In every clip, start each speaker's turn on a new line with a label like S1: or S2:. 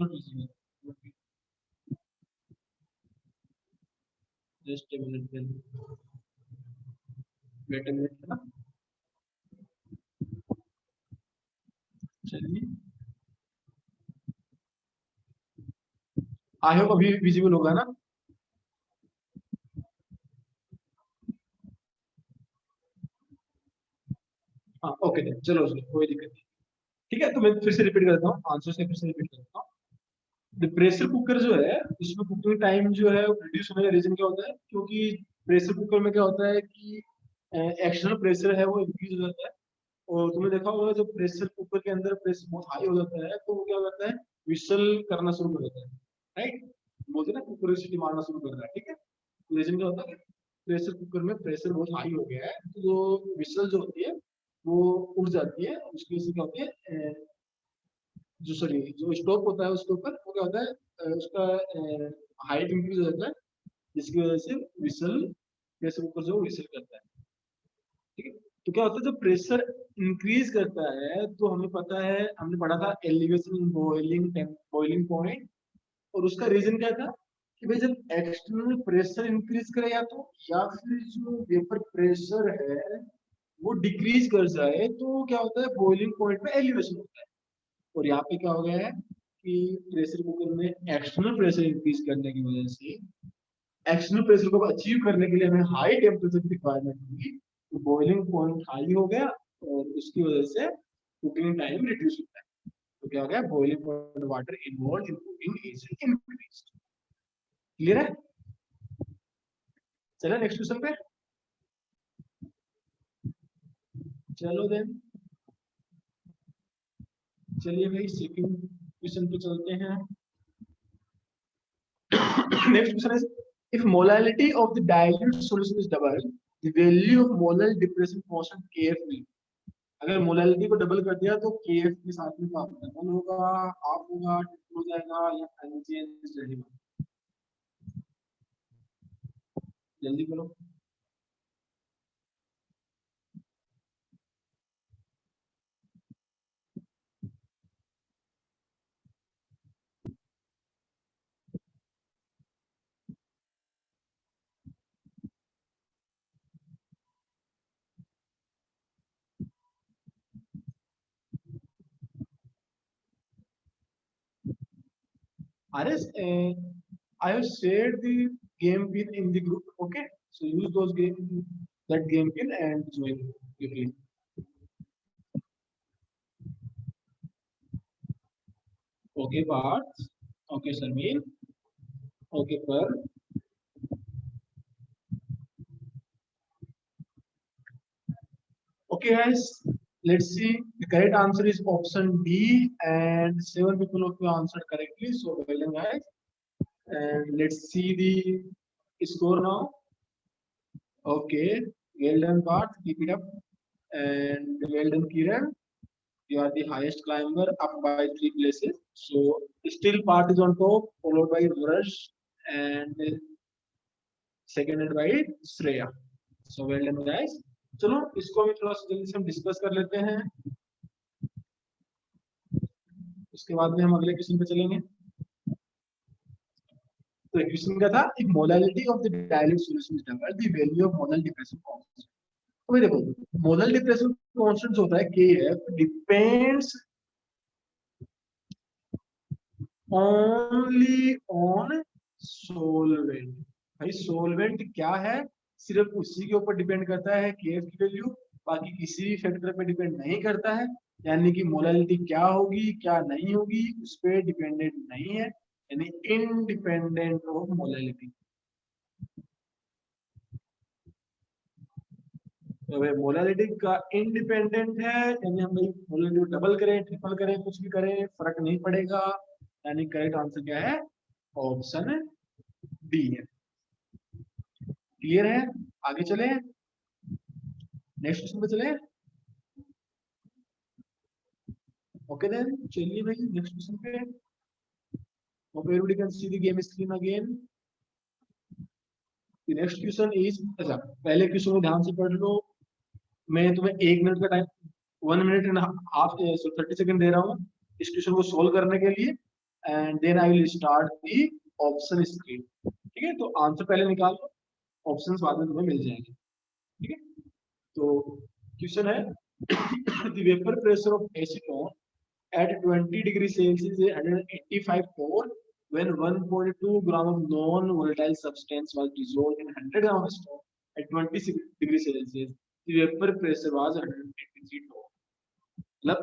S1: not visible. Okay. Just a minute then. Wait a minute ना. चलिए. I hope अभी visible होगा ना. हाँ ओके चलो कोई दिक्कत नहीं. ठीक है तो मैं फिर से रिपीट करता हूँ आंसर से फिर से रिपीट करता हूँ. प्रेशर कुकर जो है इसमें कुकिंग टाइम जो है रिड्यूस होने का रीजन क्या होता है क्योंकि प्रेशर कुकर में क्या होता है कि एक्सटर्नल प्रेशर है वो इंक्रीज हो जाता है. और तुमने देखा होगा जब प्रेशर कुकर के अंदर प्रेशर बहुत हाई हो जाता है तो वो क्या करता है विसल करना शुरू कर देता है. राइट. बोलते हैं ना कुकर सीटी मारना शुरू कर रहा है. ठीक है. रीजन क्या होता है प्रेशर कुकर में प्रेशर बहुत हाई हो गया है तो जो विसल जो होती है वो उड़ जाती है. उसकी वजह से क्या होती है जो सॉरी जो स्टोव होता है उसके ऊपर वो क्या होता है उसका हाइट इंक्रीज हो जाता है जिसकी वजह से विसल प्रेशर कुकर जो विसल करता है. ठीक है. तो क्या होता है जब प्रेशर इंक्रीज करता है तो हमें पता है हमने पढ़ा था एलिवेशन इन बॉइलिंग पॉइंट. और उसका रीजन क्या था कि भाई जब एक्सटर्नल प्रेशर इंक्रीज करे या फिर जो वेपर प्रेशर है वो डिक्रीज कर जाए तो क्या होता है बॉइलिंग पॉइंट में एलिवेशन होता है. और यहाँ पे क्या हो गया है कि प्रेशर कुकर में एक्सटर्नल प्रेशर इंक्रीज करने की वजह से एक्सटर्नल प्रेशर को अचीव करने के लिए हमें हाई टेम्परेचर की रिक्वायरमेंट होगी तो बॉइलिंग पॉइंट हाई हो गया और उसकी वजह से कुकिंग टाइम रिड्यूस होता है. तो क्या हो गया boiling point water involve in cooking is increased. Clear है. चलो नेक्स्ट क्वेश्चन पे. चलो देन चलिए भाई सेकंड क्वेश्चन पे चलते हैं. Next question is if molality of the dilute solution is double the value of molal depression constant kf will. अगर मोलालिटी को डबल कर दिया तो kf के साथ में क्या डबल होगा हाफ होगा ट्रिपल हो जाएगा या फाइनल चेंज रहेगा. जल्दी करो. Ares, I have shared the game pin in the group. Okay, so use that game pin and join quickly. Okay, Parth. Okay, Sarmeen. Okay, Per. Okay, guys. Let's see. The correct answer is option D, and 7 people of you answered correctly. So well done, guys. And let's see the score now. Okay, well done, Parth. Keep it up. And well done, Kiran. You are the highest climber, up by 3 places. So still Parth is on top, followed by Rush, and seconded by Shreya. So well done, guys. चलो इसको भी थोड़ा सा जल्दी से हम discuss कर लेते हैं. उसके बाद में हम अगले क्वेश्चन पे चलेंगे. तो क्वेश्चन क्या था if molality of the dilute solution is double the value of molal depression constant. तो देखो मोलल डिप्रेशन कांस्टेंट होता है kf depends only on solvent. भाई सोलवेंट क्या है सिर्फ उसी के ऊपर डिपेंड करता है kf की वैल्यू. बाकी किसी भी फैक्टर पे डिपेंड नहीं करता है. यानी कि मोलालिटी क्या होगी क्या नहीं होगी उस पर डिपेंडेंट नहीं है. यानी इंडिपेंडेंट ऑफ मोलालिटी. तो भाई मोलालिटी का इंडिपेंडेंट है यानी हम भाई मोलालिटी डबल करें ट्रिपल करें कुछ भी करें फर्क नहीं पड़ेगा. यानी करेक्ट आंसर क्या है ऑप्शन डी है. क्लियर है. आगे चले नेक्स्ट क्वेश्चन पे चले. ओके देन चलिए भाई नेक्स्ट क्वेश्चन पे. Hope everybody can see the game screen again. The next question is अच्छा पहले क्वेश्चन को ध्यान से पढ़ लो. मैं तुम्हें 1 मिनट का time 1 minute and half 30 second दे रहा हूँ इस क्वेश्चन को सोल्व करने के लिए. And then I will start the option screen. ठीक है, तो आंसर पहले निकाल लो, ऑप्शंस बाद में तुम्हें मिल जाएंगे। ठीक है, तो क्वेश्चन है the vapour pressure of acetone at 20 degrees Celsius is 185 core when 1.2 gram of non-volatile substance was dissolved in 100 gram of stone at 20 degrees Celsius. The vapor pressure was 183 tor. मतलब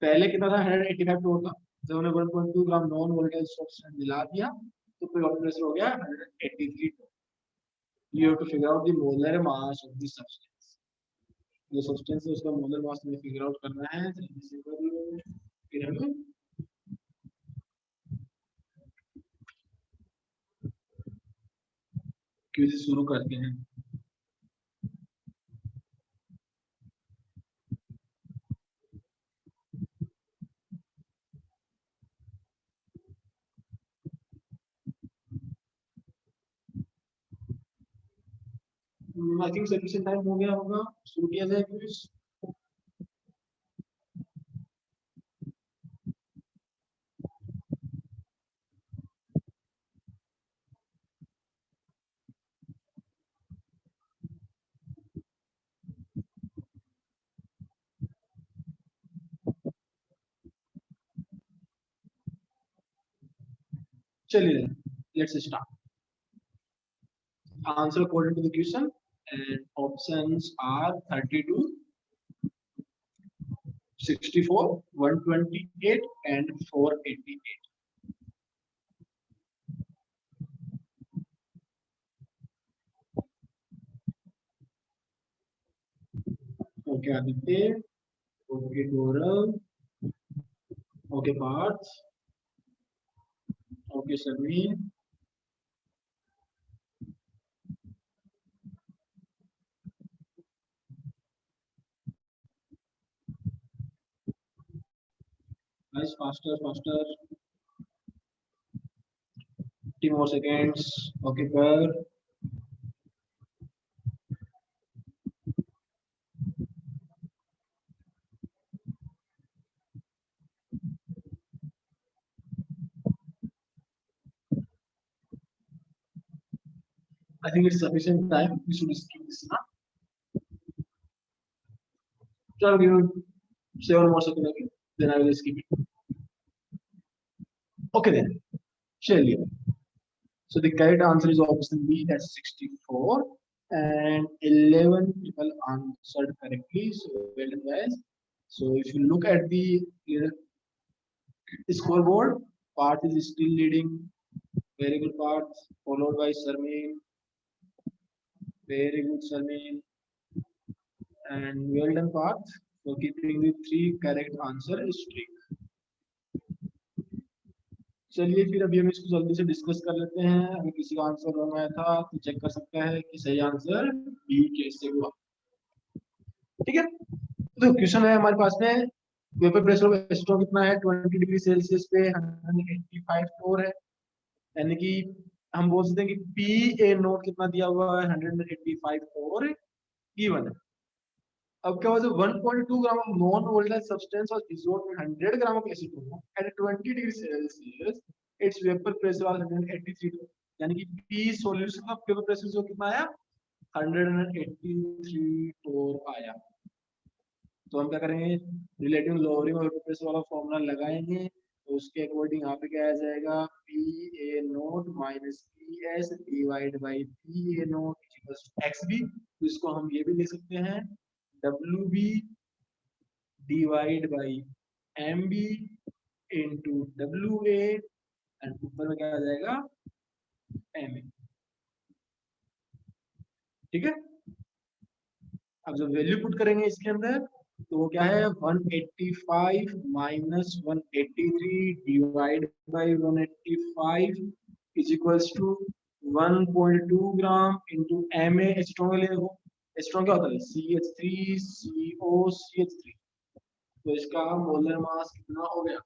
S1: पहले कितना था 185 टोर था, जब हमने 1.2 ग्राम नॉन वोलेटाइल सब्सटेंस मिला दिया तो फिर वेपर प्रेशर हो गया 183 टोर। You have to figure out the molar mass of the substance. जो सब्सटेंस है उसका मोलर मास हमें फिगर आउट करना है। जल्दी से कर लो, फिर हम क्विज शुरू करते हैं। आई थिंक सफिशिएंट टाइम हो गया होगा, शुरू किया जाए क्विज। चलिए let's start. Answer according to the question and options are 32, 64, 128 and 488। Okay Aditya, okay Gaurav, okay Parth, okay Sameer, guys faster faster, 10 more seconds। Okay पर I think it's sufficient time, we should skip this now। I'll give you 7 more seconds again, then I will skip it। Okay then, चलिए। So the correct answer is option B, that's 64, and 11 people answered correctly. So well done guys। So if you look at the scoreboard, Parth is still leading, very good Parth, followed by Sarmeen, very good Sarmeen, and well done Parth for keeping the 3 correct answer streak। चलिए फिर अभी हम इसको जल्दी से discuss कर लेते हैं। अगर किसी का आंसर रॉन्ग आया था तो चेक कर सकता है कि सही आंसर बी कैसे हुआ। ठीक है, तो क्वेश्चन है हमारे पास में, वेपर प्रेशर ऑफ एसीटोन कितना है 20 डिग्री सेल्सियस पे 185 टोर है, यानी कि हम बोल सकते हैं कि पी ए नोट कितना दिया हुआ है 185 टोर गिवन है। अब क्या हुआ, 1.2 gram of non volatile substance was dissolved in 100 gram of acetone at 20 degree Celsius, its vapour pressure was 183 torr, यानी कि पी सॉल्यूशन का वेपर प्रेशर जो कितना आया 183 टोर आया। तो हम क्या करेंगे, रिलेटिव लोअरिंग और प्रेशर वाला फॉर्मूला लगाएंगे, तो उसके अकॉर्डिंग यहाँ पे क्या आ जाएगा, P A naught minus P S divide by P A naught equals X B. तो इसको हम ये भी लिख सकते हैं W B divide by M B into W A, and ऊपर में क्या आ जाएगा एम ए। ठीक है, अब जब वैल्यू पुट करेंगे इसके अंदर तो वो क्या है 185 minus 183 divide by 185 is equals to 1.2 gram into M A. Strong ले देखो, स्ट्रॉन्ग क्या होता है CH3COCH3, तो इसका मोलर मास कितना हो गया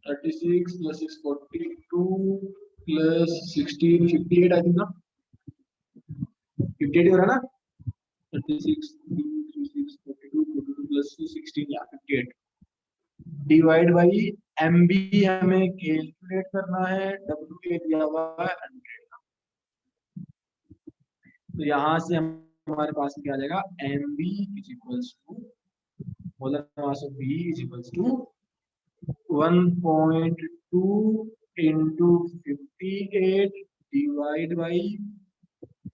S1: 36 प्लस 642 प्लस 16 58 आई थिंक ना, 58 हो रहा है ना, 36 36 42 42 प्लस 16 या 58। डिवाइड बाई एम बी हमें कैलकुलेट करना है, डब्ल्यू के दिया हुआ है 100। तो यहाँ से हमारे पास क्या आ जाएगा, M B is equals to molar mass of B is equals to 1.2 into 58 divide by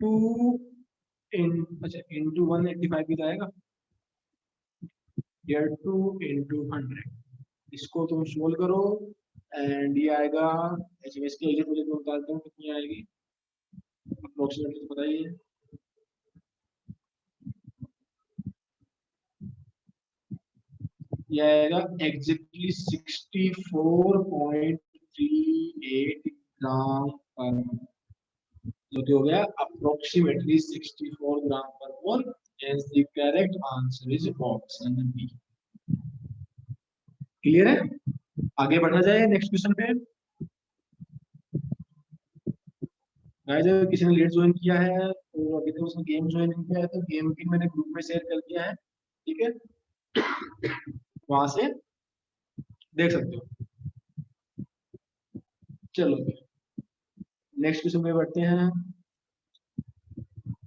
S1: 2 इन अच्छा इंटू 185 भी तो आएगा, या 2 इंटू 100। इसको तुम सोल्व करो एंड ये आएगा, ऐसे इसके एलिमेंट मुझे तुम बताता हूँ कितनी आएगी अप्रोक्सीमेटली, तो बताइए। ये आएगा एग्जैक्टली 64.38 ग्राम पर मोल, जो कि हो गया अप्रोक्सीमेटली 64 ग्राम पर मोल। Hence the correct answer is option B। Clear है? आगे बढ़ा जाए नेक्स्ट क्वेश्चन पे। गाइस अगर किसी ने लेट ज्वाइन किया है तो अभी तक उसने गेम ज्वाइन नहीं किया है तो गेम भी मैंने ग्रुप में शेयर कर दिया है, ठीक है, वहां से देख सकते हो। चलो नेक्स्ट क्वेश्चन में बढ़ते हैं।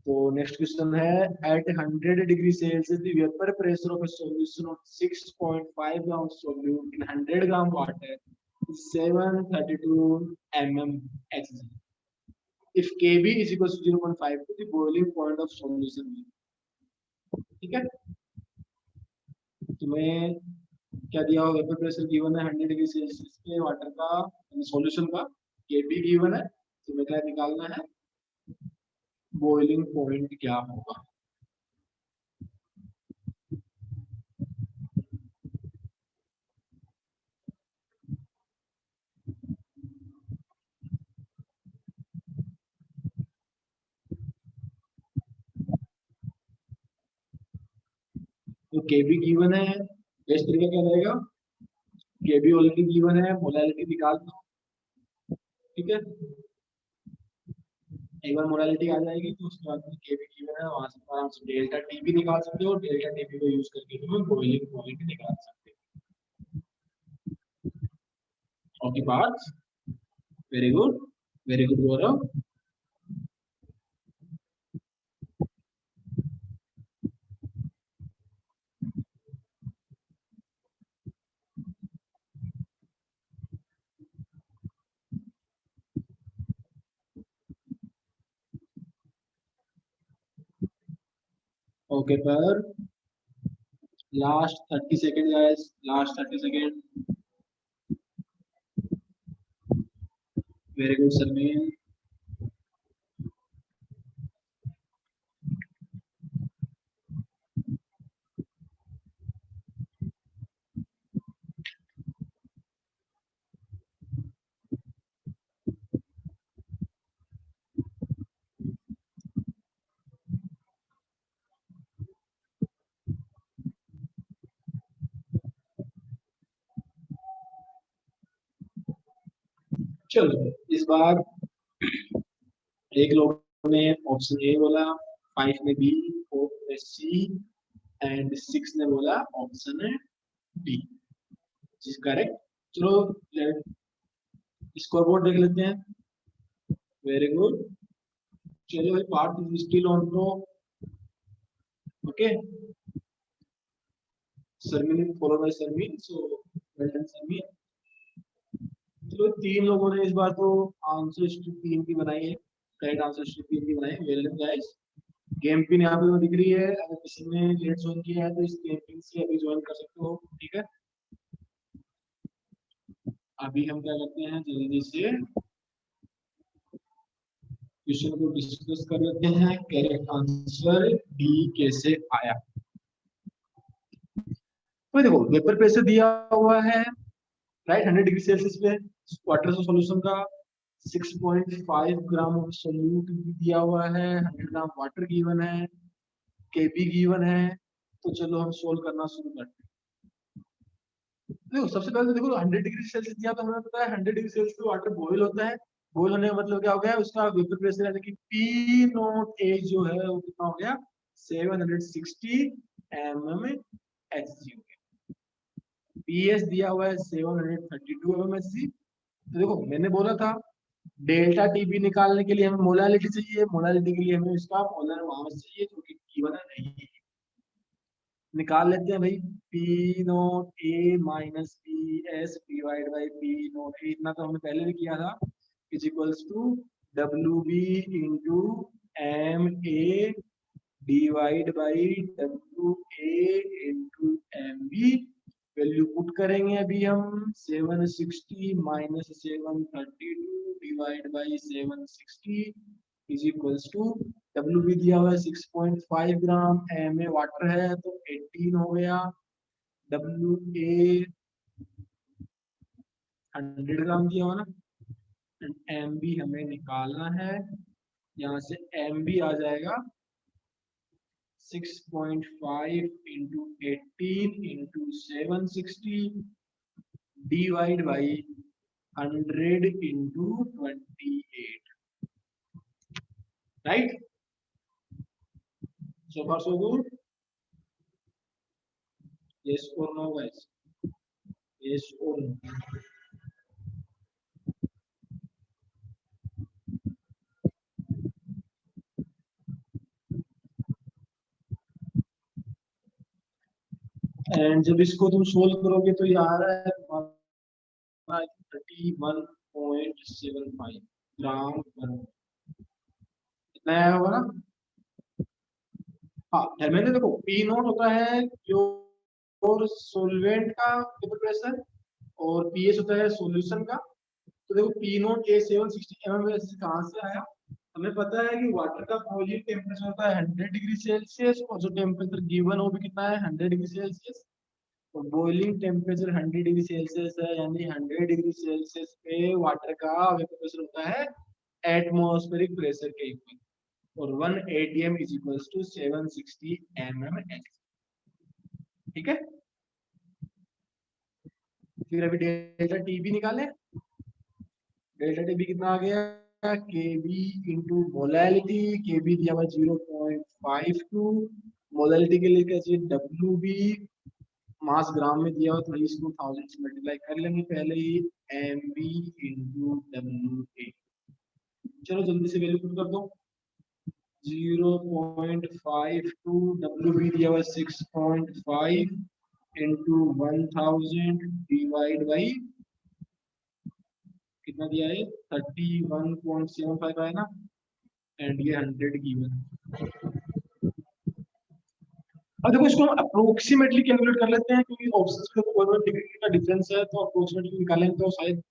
S1: तो नेक्स्ट क्वेश्चन है, at 100 degree Celsius the vapour pressure of a solution of 6.5 gram solute in 100 gram water is 732 mmHg if Kb is equal to 0.5 to the boiling point of solution। ठीक है, तुम्हें क्या दिया हुआ, वेपर प्रेशर गिवन है 100 degree Celsius के water का solution का, Kb गिवन है, तुम्हें क्या निकालना है, बॉइलिंग पॉइंट क्या होगा। तो Kb गिवन है, बेस्ट तरीका क्या रहेगा, Kb ऑलरेडी गिवन है, मोलैलिटी निकाल दो, ठीक है, एक बार मोलैलिटी आ जाएगी तो उसके बाद में Kb गिवन है, वहां से आराम से डेल्टा टी भी निकाल सकते हो, डेल्टा टी को यूज करके तुम बॉइलिंग पॉइंट निकाल सकते हो। ओके बात, वेरी गुड, वेरी गुड गौरव। ओके पर last 30 second guys, last 30 second. Very good Sarmeen. चलो इस बार एक लोग ने ऑप्शन ए बोला, 5 ने बी, 4 ने सी एंड 6 ने बोला ऑप्शन डी, जिस करेक्ट। चलो स्कोर बोर्ड देख लेते हैं। वेरी गुड, चलो भाई पार्ट इज स्टिल ऑन तो okay, Sarmeen follow by Sarmeen, so well done Sarmeen. चलो तीन लोगों ने इस बार तो आंसर शीट 3 की बनाई है, करेक्ट आंसर शीट 3 की बनाई है, well done guys. Game pin यहाँ पे दिख रही है, अगर किसी ने लेट ज्वाइन किया है तो इस गेम पिन से अभी ज्वाइन कर सकते हो, ठीक है। अभी हम क्या करते हैं, जल्दी से क्वेश्चन को डिस्कस कर लेते हैं, करेक्ट आंसर डी कैसे आया। तो देखो वेपर प्रेशर दिया हुआ है राइट 100 डिग्री सेल्सियस पे, वाटर सॉल्यूशन का 6.5 ग्राम ऑफ सोल्यूट दिया हुआ है, 100 ग्राम वाटर गिवन है, केबी गिवन है। तो चलो हम सोल्व करना शुरू करते हैं। देखो सबसे पहले तो देखो 100 डिग्री सेल्सियस दिया, तो हमें पता है 100 डिग्री सेल्सियस पे वाटर बॉईल होता है, बॉईल होने का मतलब क्या हो गया, उसका वेपर प्रेशर यानी कि पी नॉट ए जो है वो कितना हो गया, 760 एमएम एच जी हो गया। पीएस दिया हुआ है 732 एमएमएससी। तो देखो मैंने बोला था डेल्टा टीबी निकालने के लिए हमें मोलालिटी चाहिए, मोलालिटी के लिए हमें इसका मोलर मास चाहिए जो कि गिवन है नहीं। निकाल लेते हैं भाई, P nought A minus P S divide by P nought A, इतना तो हमने पहले भी किया था, is equals to W B into M A divide by W A into M B. Value put करेंगे अभी हम, 760 minus 732 divide by 760 is equals to, W भी दिया हुआ है 6.5 ग्राम, एम ए वाटर है तो 18 हो गया, डब्ल्यू ए 100 ग्राम दिया हुआ ना, एम बी हमें निकालना है, यहाँ से एम बी आ जाएगा 6.5 into 18 into 760 divide by 100 into 28, right? So far so good? Yes or no, guys? Yes or no? And जब इसको तुम सोल्व करोगे तो ये आ रहा है 31.75 ग्राम पर, इतना आया होगा ना? हाँ, मैंने देखो पी नोट होता है जो और सोलवेंट का वेपर प्रेशर, और पीएस होता है सॉल्यूशन का। तो देखो पी नोट ए 760 एमएम कहाँ से आया? हमें पता है कि वाटर का बॉइलिंग टेम्परेचर होता है 100 डिग्री सेल्सियस, और जो टेम्परेचर गिवन हो भी कितना है 100 डिग्री सेल्सियस। तो बॉइलिंग टेम्परेचर 100 डिग्री सेल्सियस है, यानी 100 डिग्री सेल्सियस पे वाटर का वेपर प्रेशर होता है एटमॉस्फेरिक प्रेशर के इक्वल, और 1 atm is equals to 760 mmHg। ठीक है, फिर अभी डेल्टा टी भी निकाले। डेल्टा टी भी कितना आ गया, के बी इंटू मोलैलिटी, के बी दिया हुआ 0.52, मोलैलिटी के लिए क्या चाहिए, डब्ल्यू बी, मास ग्राम में दिया हुआ तो इसको 1000 से मल्टीप्लाई कर लेंगे पहले ही, M B into W A. चलो जल्दी से वैल्यू पुट कर दो, 0.52, डब्ल्यू बी दिया हुआ 6.5 इंटू 1000 डिवाइड बाई कितना दिया है, 31.75 आया ना, एंड ये 100 गिवन। अब देखो इसको हम अप्रोक्सीमेटली कैलकुलेट कर लेते हैं, क्योंकि ऑप्शंस में तो 1 डिग्री का डिफरेंस है, तो अप्रोक्सीमेटली निकालेंगे तो शायद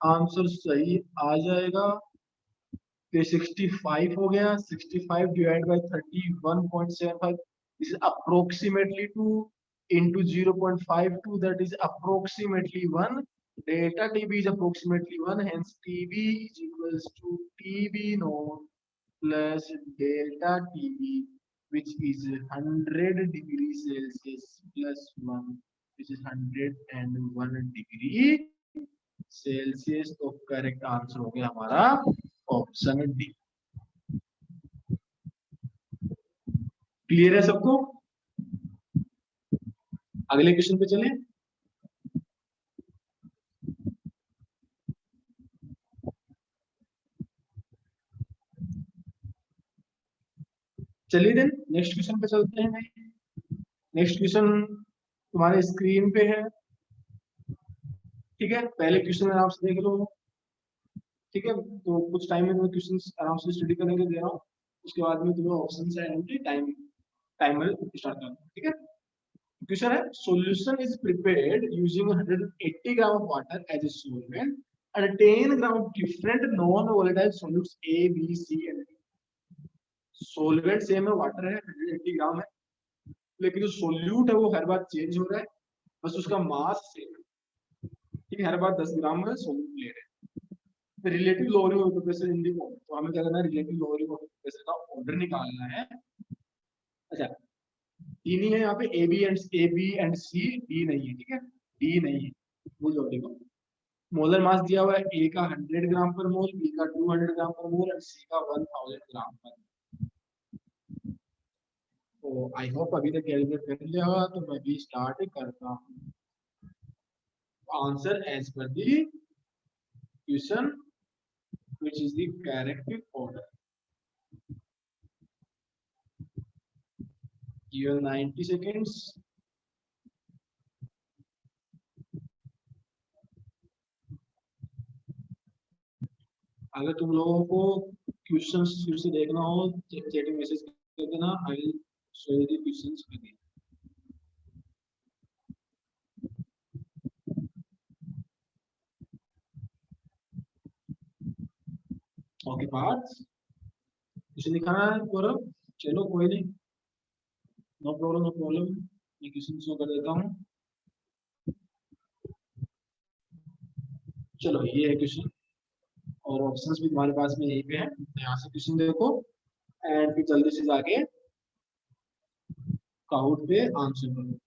S1: आंसर सही आ जाएगा। तो 65 हो गया, 65 divide by 31.75, this is approximately 2 into 0.52, that is approximately 1. Delta TB is approximately 1, hence TB is equals to TB naught plus delta TB, which is 100 degree Celsius plus 1, which is 101 degree Celsius. तो correct answer हो गया हमारा option D. Clear है सबको? अगले question पे चलें। चलिए देन नेक्स्ट क्वेश्चन पे चलते हैं। नेक्स्ट क्वेश्चन तुम्हारे स्क्रीन पे है, ठीक है? पहले क्वेश्चन आराम से देख लो, ठीक है? तो कुछ टाइम में तुम्हें क्वेश्चन आराम से स्टडी करने के दे रहा हूँ, उसके बाद में तुम्हें option and time timer start करना, ठीक है? क्वेश्चन है, solution is prepared using 180 gram of water as a solvent and 10 gram of different non-volatile solutes A, B, C and D. Solvent same है, वाटर है, 180 ग्राम है, लेकिन जो सोल्यूट है वो हर बार चेंज हो रहा है, बस उसका मास सेम है, ठीक है? हर बार 10 ग्राम में सोल्यूट ले रहे हैं। Relative lowering of pressure in the water, तो हमें क्या करना है, रिलेटिव लोअरिंग ऑफ प्रेशर का ऑर्डर निकालना है। अच्छा, डी नहीं है यहाँ पे, A B and C, D नहीं है, ठीक है? डी नहीं है, भूल जाओ देखो। मोलर मास दिया हुआ है, ए का 100 ग्राम पर मोल, बी का 200 ग्राम पर मोल और सी का 1000 ग्राम पर। तो आई होप अभी तक कैलकुलेट कर लिया होगा, तो मैं भी स्टार्ट करता हूँ। Answer as per the question which is the correct order. Give 90 seconds. अगर तुम लोगों को क्वेश्चंस फिर से देखना हो चैट में मैसेज कर देना, I will show you the questions again. Okay parts question दिखाना है गौरव. चलो कोई नहीं, नो प्रॉब्लम नो प्रॉब्लम, मैं क्वेश्चन शो कर देता हूँ. चलो ये है क्वेश्चन और ऑप्शंस भी तुम्हारे पास में यहीं पे है. यहाँ से क्वेश्चन देखो एंड फिर जल्दी से जाके काउट पे आंसर करो.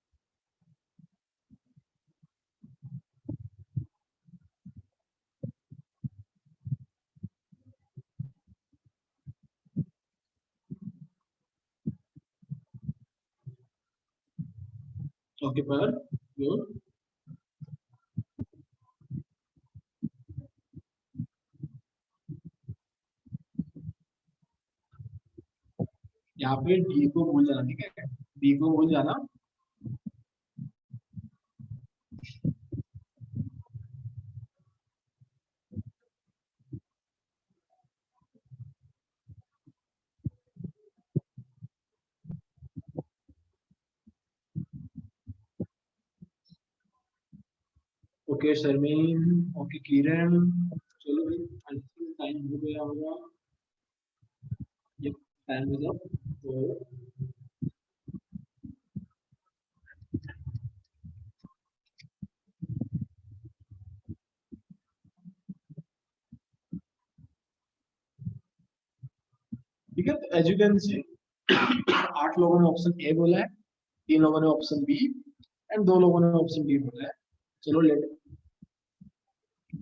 S1: ओके पर गुड. यहाँ पे डी को भूल जाना, ठीक है, डी को भूल जाना. ओके शर्मीन, ओके किरण, चलो भाई टाइम हो गया होगा. ये टाइम हो जाओ तो ठीक है. तो एज यू कैन सी 8 लोगों ने ऑप्शन ए बोला है, 3 लोगों ने ऑप्शन बी एंड 2 लोगों ने ऑप्शन डी बोला है. चलो लेट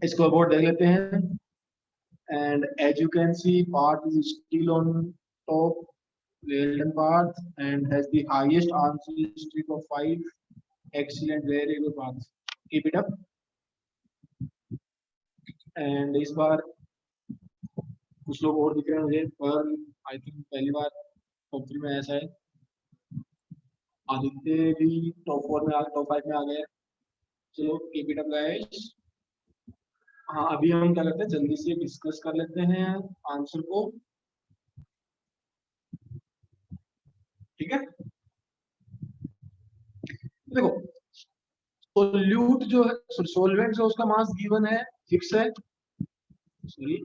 S1: इसको अबाउट देख लेते हैं. And as you can see Parth is still on top, Weldon path and has the highest answer streak of 5. Excellent, very good path. Keep it up. And इस बार कुछ लोग और दिख रहे हैं मुझे, पर आई थिंक पहली बार टॉप 3 में ऐसा है. आदित्य भी टॉप 4 में टॉप 5 में आ गए. चलो कीप इट अप गाइस. हाँ अभी हम क्या करते हैं, जल्दी से डिस्कस कर लेते हैं आंसर को, ठीक है. देखो सोल्यूट जो है, सोलवेंट जो उसका मास गिवन है, फिक्स है, सॉरी,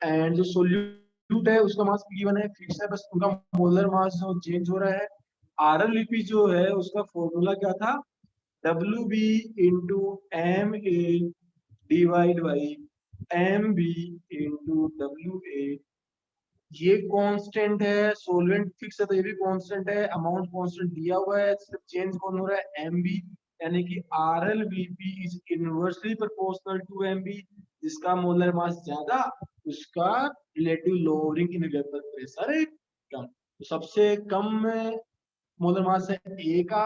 S1: एंड जो सोल्यूट है उसका मास गिवन है, फिक्स है, बस उनका मोलर मास जो चेंज हो रहा है. आरएलपी जो है उसका फॉर्मूला क्या था, W B into M A divide by M B into W A. ये कांस्टेंट है, सोलवेंट फिक्स है तो ये भी कांस्टेंट है, अमाउंट कांस्टेंट दिया हुआ है, सिर्फ चेंज कौन हो रहा है, एम बी. यानी कि R L V P is inversely proportional to M B. जिसका मोलर मास ज्यादा उसका relative lowering in vapour pressure कम. तो सबसे कम मोलर मास है ए का,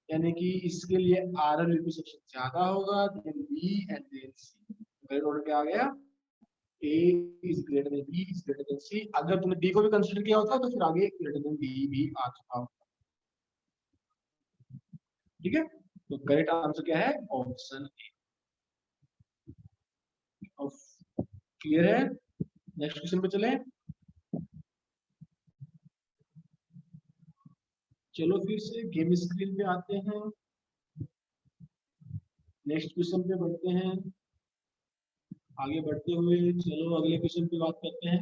S1: यानी कि इसके लिए आर एल वी पी सबसे ज्यादा होगा, then B and then C. Order क्या आ गया, A is greater than B is greater than C. अगर तुमने D को भी कंसीडर किया होता तो फिर आगे greater than B भी आ चुका होता. ठीक है, तो करेक्ट आंसर क्या है, ऑप्शन ए. क्लियर है. नेक्स्ट क्वेश्चन पे चले. चलो फिर से गेम स्क्रीन पे आते हैं, नेक्स्ट क्वेश्चन पे बढ़ते हैं. आगे बढ़ते हुए चलो अगले क्वेश्चन पे बात करते हैं.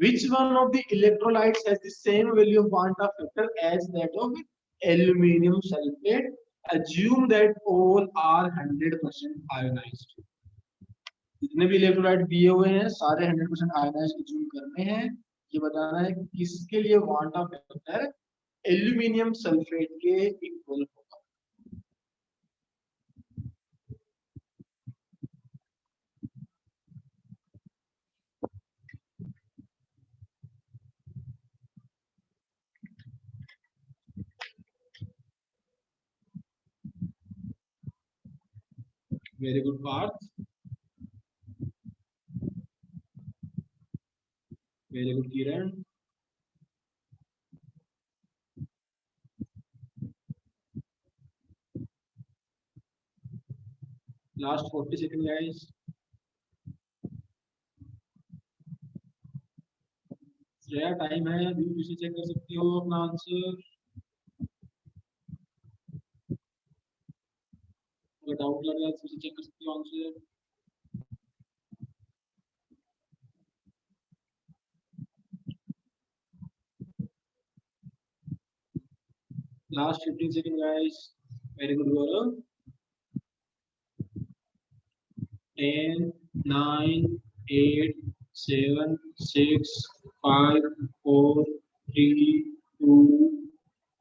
S1: Which one of the electrolytes has the same value of quanta factor as that of aluminum sulfate? Assume that all are 100% ionized. जितने भी इलेक्ट्रोलाइट दिए हुए हैं सारे 100% आयनाइज्ड अज्यूम करने हैं. ये बताना है कि किसके लिए क्वांटा फैक्टर एल्यूमिनियम सल्फेट के इक्वल होगा. Very good Parth, very good Kiran. Last 40 second guys. Shreya time है, अभी किसी चेक कर सकती हो अपना आंसर, अगर डाउट लग रहा है तो फिर से चेक कर सकती हो answer. Last 15 second guys. Very good Gaurav. 10 9 8 7 6 5 4 3 2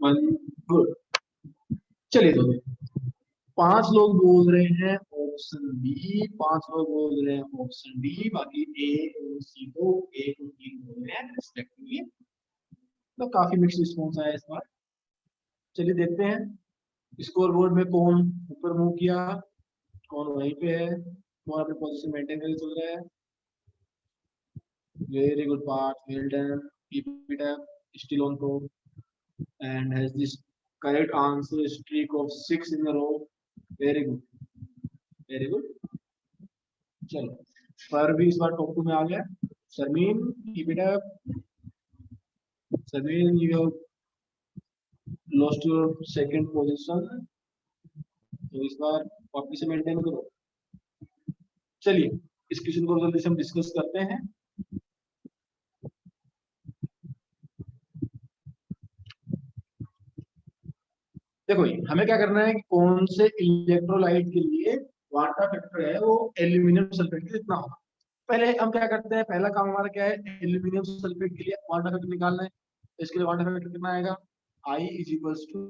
S1: 1 good. चलिए तो 5 लोग बोल रहे हैं ऑप्शन बी, 5 लोग बोल रहे हैं ऑप्शन डी, बाकी ए और सी को एक और तीन बोल रहे हैं रिस्पेक्टिवली। तो काफी मिक्स रिस्पॉन्स आया इस बार। चलिए देखते हैं स्कोर बोर्ड में कौन ऊपर मूव किया, कौन वहीं पे है, कौन अपनी पोजीशन मेंटेन करके चल रहा है। Very good part, well done, keep it up, still on top and has this correct answer streak of 6 in a row. Very good, very good. चलो पर भी इस बार टॉप 2 में आ गया। Sharmeen keep it up, Sharmeen you have lost your second position, तो इस बार वापस से मेंटेन करो। चलिए इस क्वेश्चन को जल्दी से हम डिस्कस करते हैं। देखो हमें क्या करना है कि कौन से इलेक्ट्रोलाइट के लिए वाटा फैक्टर है वो एल्यूमिनियम सल्फेट के जितना होगा। पहले हम क्या करते हैं, पहला काम हमारा क्या है, एल्यूमिनियम सल्फेट के लिए वाटा फैक्टर निकालना है। तो इसके लिए वाटा फैक्टर कितना आएगा, I इज इक्वल्स टू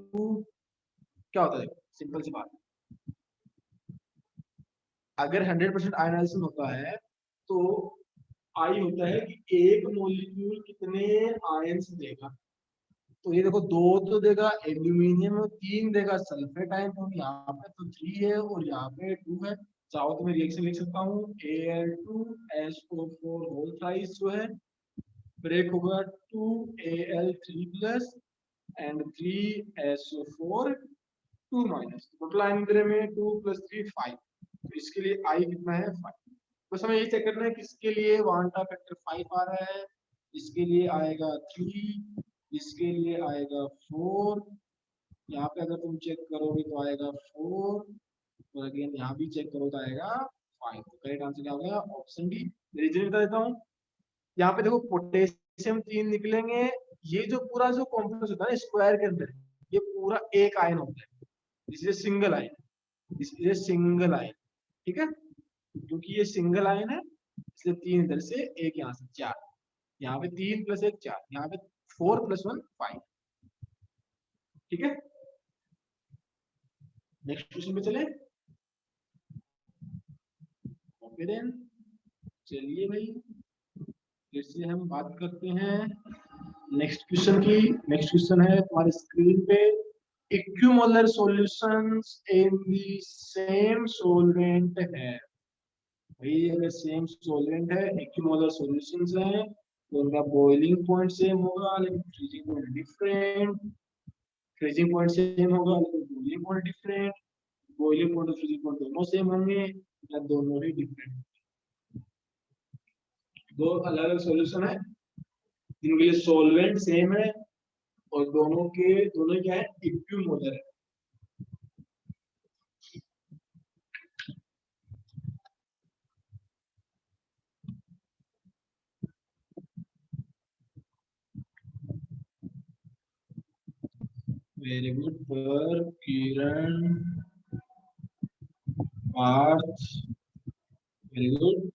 S1: क्या होता है, सिंपल सी बात, अगर 100% आयनाइजेशन होता है तो आई होता है कि एक मॉलिक्यूल कितने आयंस देगा। तो ये देखो दो तो देगा एल्यूमिनियम और तीन देगा सल्फेट आयन, तो यहाँ पे तो 3 है और यहाँ पे 2 है। चाहो तो मैं रिएक्शन लिख सकता हूँ Al2SO4 होल थ्राइस जो है ब्रेक होगा 2Al3 plus and 3SO4 2 minus, total ion में 2 + 3 5। तो इसके लिए आई कितना है 5। बस हमें ये चेक करना है किसके लिए वांटा फैक्टर 5 आ रहा है। इसके लिए आएगा 3, इसके लिए आएगा 4, यहाँ पे अगर तुम चेक करोगे तो आएगा 4 और अगेन यहाँ भी चेक करो तो आएगा 5। तो करेक्ट आंसर क्या होगा, ऑप्शन डी। रीजन बता देता हूँ, यहाँ पे देखो पोटेशियम 3 निकलेंगे, ये जो पूरा जो कॉम्प्लेक्स होता है स्क्वायर के अंदर ये पूरा एक आयन होता है, इसलिए सिंगल आयन, इसलिए सिंगल आयन, ठीक है। क्योंकि ये सिंगल आयन है इसलिए 3 इधर से, एक यहाँ से 4, यहाँ पे 3 + 1 4, यहाँ पे 4 + 1 5, ठीक है। नेक्स्ट क्वेश्चन पे चले। ओके देन चलिए भाई फिर से हम बात करते हैं नेक्स्ट क्वेश्चन की। नेक्स्ट क्वेश्चन है तुम्हारे स्क्रीन पे, equimolar solutions in the same solvent है। भाई अगर सेम सॉल्वेंट है, इक्विमोलर सॉल्यूशंस हैं, तो उनका बॉइलिंग पॉइंट सेम होगा लेकिन freezing point different, freezing point same होगा लेकिन boiling point different, boiling point और फ्रीजिंग पॉइंट दोनों सेम होंगे या दोनों ही डिफरेंट। दो अलग अलग सॉल्यूशन है जिनके लिए सॉल्वेंट सेम है और दोनों क्या है, इक्विमोलर है। वेरी गुड पर Kiran, Parth, very good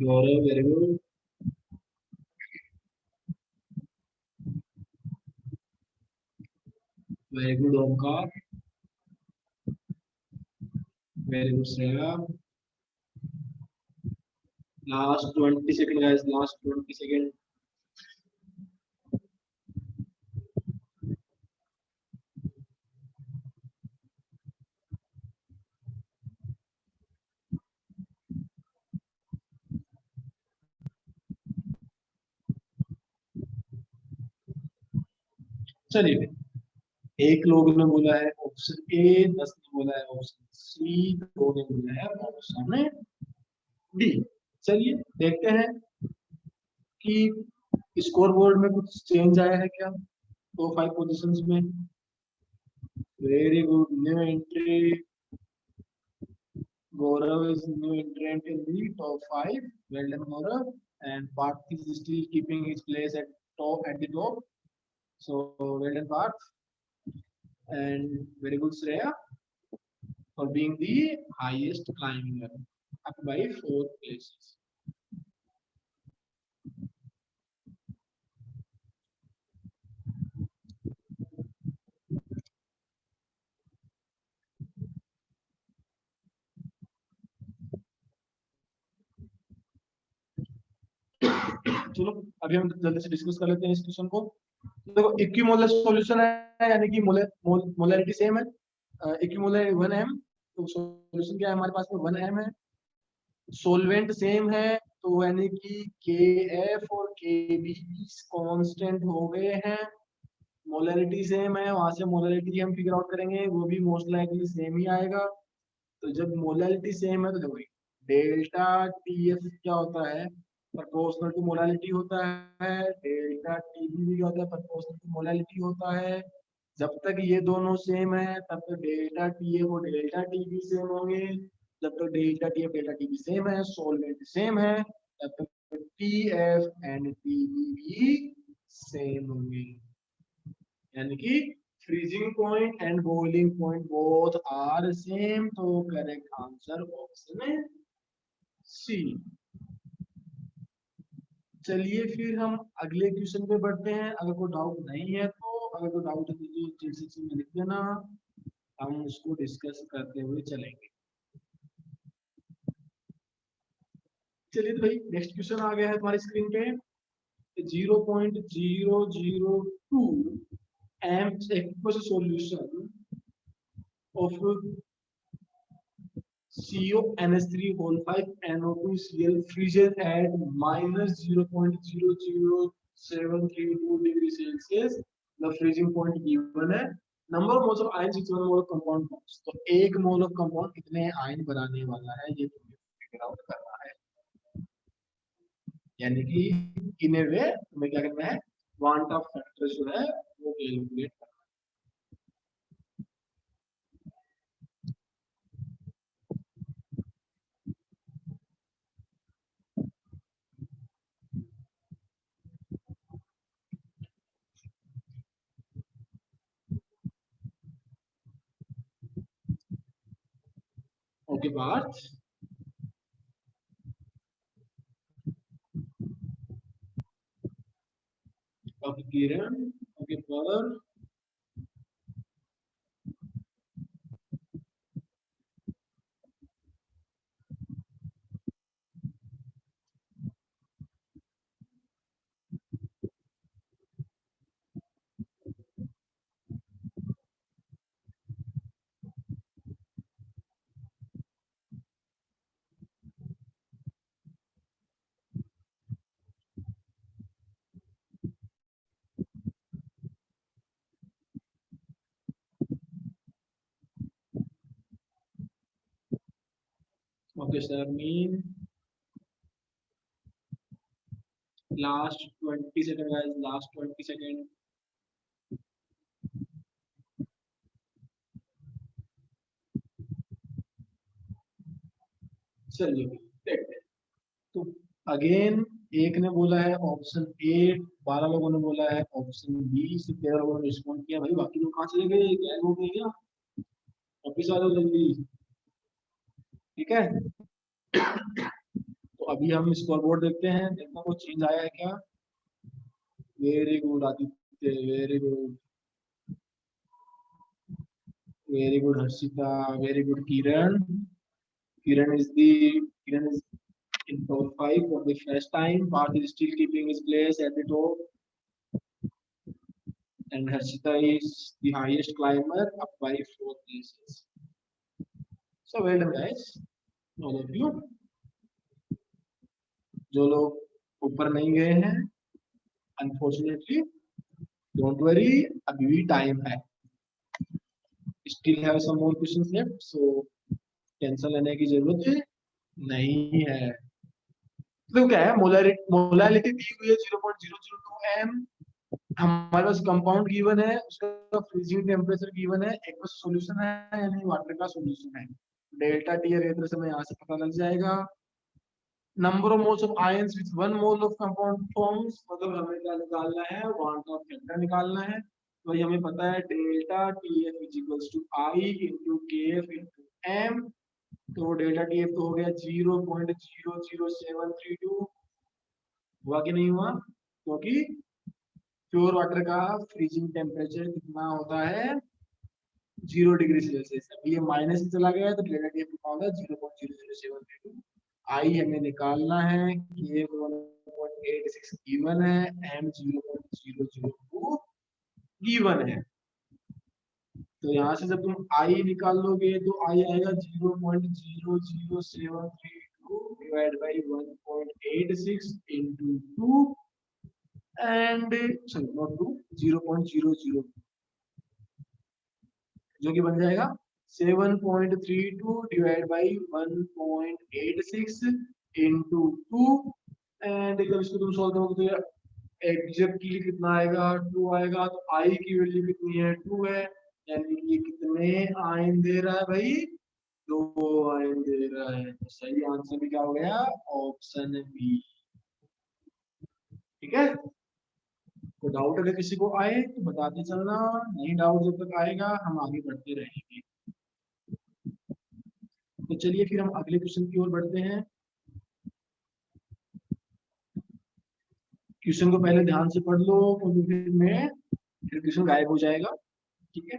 S1: Gaurav, very good, very good Omkar, very good Shreya. Last 20 second guys, last 20 second. चलिए, एक लोग ने बोला है ऑप्शन ए, 10 ने बोला है ऑप्शन सी, 2 ने बोला है ऑप्शन डी। चलिए देखते हैं कि स्कोर बोर्ड में कुछ चेंज आया है क्या, तो 5 पोजीशंस में। Very good, new entry, Gaurav is new entrant in the top 5. Well done, Gaurav. And Parth is still keeping his place at the top. So well done, Parth. And very good, Shreya, for being the highest climber, up by 4 places. चलो अभी हम जल्दी से discuss कर लेते हैं इस question को। देखो इक्विमोलर सॉल्यूशन है, यानी कि मोलरिटी सेम है, इक्विमोलर 1m, तो सॉल्यूशन क्या है हमारे पास में 1m है। सोलवेंट सेम है, तो यानी कि के एफ और के बी कांस्टेंट हो गए हैं। मोलरिटी सेम है, वहां से मोलरिटी हम फिगर आउट करेंगे, वो भी मोस्ट लाइकली सेम ही आएगा। तो जब मोलरिटी सेम है तो देखो डेल्टा टी एफ क्या होता है, प्रोपोर्शनल टू मोलरिटी होता है। डेल्टा टी बी भी क्या होता है, प्रोपोर्शनल टू मोलरिटी होता है। जब तक ये दोनों सेम है तब तक डेल्टा टी एफ और डेल्टा टी बी सेम होंगे। जब तक delta T F delta T B same है, सोलवेंट सेम है, तब तक T F and T B भी सेम होंगे। यानी कि freezing point and boiling point both are same, तो करेक्ट आंसर ऑप्शन है सी। चलिए फिर हम अगले क्वेश्चन पे बढ़ते हैं। अगर कोई डाउट नहीं है तो, अगर कोई डाउट है तो चैट सेक्शन में लिख देना, हम उसको डिस्कस करते हुए चलेंगे। चलिए तो भाई नेक्स्ट क्वेश्चन आ गया है तुम्हारी स्क्रीन पे। 0.002 amps aqueous solution of CONH3 NO2Cl freezes at -0.00732 degree Celsius. The freezing point given है। Number of moles of ion, 61 mole of compound bonds. तो एक मोल ऑफ कंपाउंड कितने आयन बनाने वाला है, ये तुम्हें फिगर आउट करना है। यानी कि इन ए वे तुम्हें क्या करना है, क्वांटम फैक्टर जो है वो कैलकुलेट करना है। Okay Parth, okay Kiran, okay पर, okay Sharmeen, last 20 second guys, last 20 second. चलिए देखते हैं। तो अगेन एक ने बोला है ऑप्शन ए, 12 लोगों ने बोला है ऑप्शन बी, सिर्फ 13 लोगों ने रिस्पॉन्ड किया। भाई बाकी लोग कहाँ चले गए, क्या हो गए क्या, वापिस आ जाओ जल्दी। ठीक है, तो अभी हम स्कोर बोर्ड देखते हैं, देखो कोई चेंज आया है क्या। Very good Aditya, very good, very good Harshita, very good Kiran. Kiran is in top 5 for the first time. Parth is still keeping his place at the top, and Harshita is the highest climber, up by 4 places. So well done, guys, all of you. जो लोग ऊपर नहीं गए हैं, unfortunately don't worry, अभी भी time है, still have some more questions left, so tension लेने की जरूरत नहीं है। तो क्या है, मोलारिटी दी हुई है 0.002 m, हमारे पास कंपाउंड गिवन है, उसका फ्रीजिंग टेम्परेचर गिवन है, एक्वस सॉल्यूशन है यानी वाटर का सॉल्यूशन है। डेल्टा टी अगर इधर से हमें यहाँ से पता लग जाएगा। Number of moles of ions which 1 mole of compound forms, मतलब हमें क्या निकालना है, वांट ऑफ फैक्टर निकालना है। तो ये हमें पता है delta T F is equals to I into K F into M. तो डेल्टा टी एफ तो हो गया 0.00732, हुआ कि नहीं हुआ, क्योंकि प्योर वाटर का फ्रीजिंग टेम्परेचर कितना होता है, 0 डिग्री सेल्सियस। अभी ये माइनस में चला गया है तो डेल्टा टी कितना होगा, 0.00732। आई हमें निकालना है, के 1.86 गिवन है, एम 0.002 गिवन है। तो यहाँ से जब तुम आई निकाल लोगे तो आई आएगा 0.00732 divide by 1.86 into 2 and sorry not 2, 0.00, जो कि बन जाएगा 7.32 डिवाइड बाई 1.86 इंटू 2 एंड जब इसको तुम सॉल्व करोगे तो एग्जैक्टली कितना आएगा, 2 आएगा। तो आई की वैल्यू कितनी है, 2 है, यानी कि ये कितने आयन दे रहा है भाई, 2 आयन दे रहा है। तो सही आंसर भी क्या हो गया, ऑप्शन बी। ठीक है, तो डाउट अगर किसी को आए तो बताते चलना, नहीं डाउट जब तक आएगा हम आगे बढ़ते रहेंगे। तो चलिए फिर हम अगले क्वेश्चन की ओर बढ़ते हैं। क्वेश्चन को पहले ध्यान से पढ़ लो, क्योंकि फिर क्वेश्चन गायब हो जाएगा। ठीक है,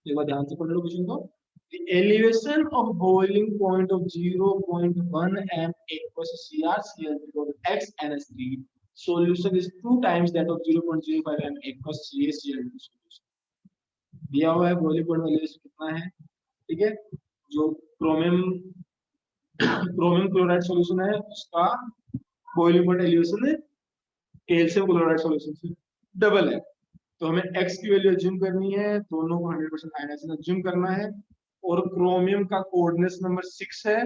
S1: एक बार ध्यान से पढ़ लो क्वेश्चन को। The elevation of boiling point of 0.1 m aqueous CrCl X NH3 solution is 2 times that of 0.05 m aqueous CaCl2 solution। दिया हुआ है बॉइलिंग पॉइंट एलिवेशन कितना है। ठीक है, जो क्रोमियम क्रोमियम क्लोराइड सॉल्यूशन है उसका boiling point elevation calcium chloride solution से डबल है। तो हमें x की वैल्यू अज्यूम करनी है, दोनों को 100% आयनाइजेशन अज्यूम करना है। और क्रोमियम का कोऑर्डिनेट नंबर 6 है,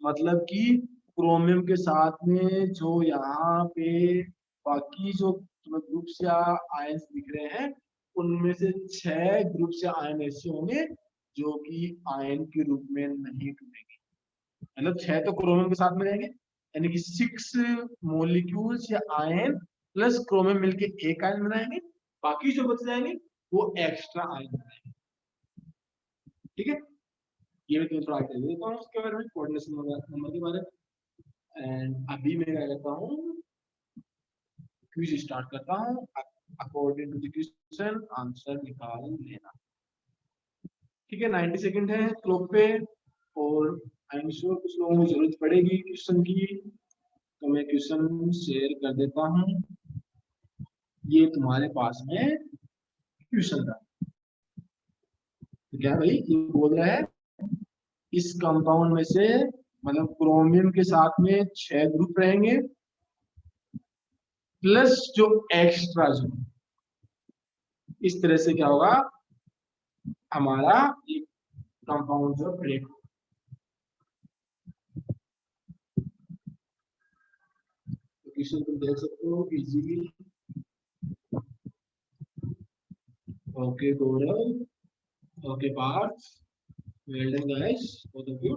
S1: मतलब कि क्रोमियम के साथ में जो यहाँ पे बाकी जो ग्रुप्स या आयंस दिख रहे हैं उनमें से 6 ग्रुप्स या आयन ऐसे होंगे जो कि आयन के रूप में नहीं टूटेंगे। मतलब 6 तो क्रोमियम के साथ में रहेंगे, यानी कि 6 मॉलिक्यूल्स या आयन प्लस क्रोमियम मिलके एक आयन बनाएंगे, बाकी जो बच जाएंगे वो एक्स्ट्रा आयन बनाएंगे। ठीक है, ये मैं तुम्हें थोड़ा आइडिया दे देता हूँ उसके बारे में, कोऑर्डिनेशन नंबर के बारे में। एंड अभी मैं क्या करता हूँ, क्विज स्टार्ट करता हूँ। According to the question answer निकाल लेना। ठीक है, 90 सेकंड है क्लॉक पे, और आई एम श्योर कुछ लोगों को जरूरत पड़ेगी क्वेश्चन की, तो मैं क्वेश्चन शेयर कर देता हूँ। ये तुम्हारे पास में क्वेश्चन था। तो क्या भाई ये बोल रहा है, इस कंपाउंड में से मतलब क्रोमियम के साथ में 6 ग्रुप रहेंगे प्लस जो एक्स्ट्रा जो, इस तरह से क्या होगा, हमारा एक कंपाउंड जो ब्रेक होगा। तो क्वेश्चन तुम देख सकते हो easily. Okay Gaurav, okay Parth, well done guys, both of you.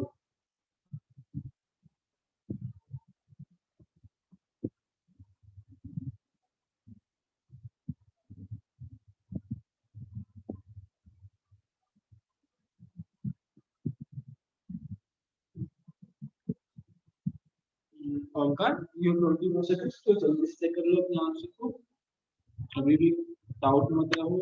S1: Omkar, you 20 second, तो जल्दी से कर लो अपने आंसर को, अभी भी डाउट मत रहो।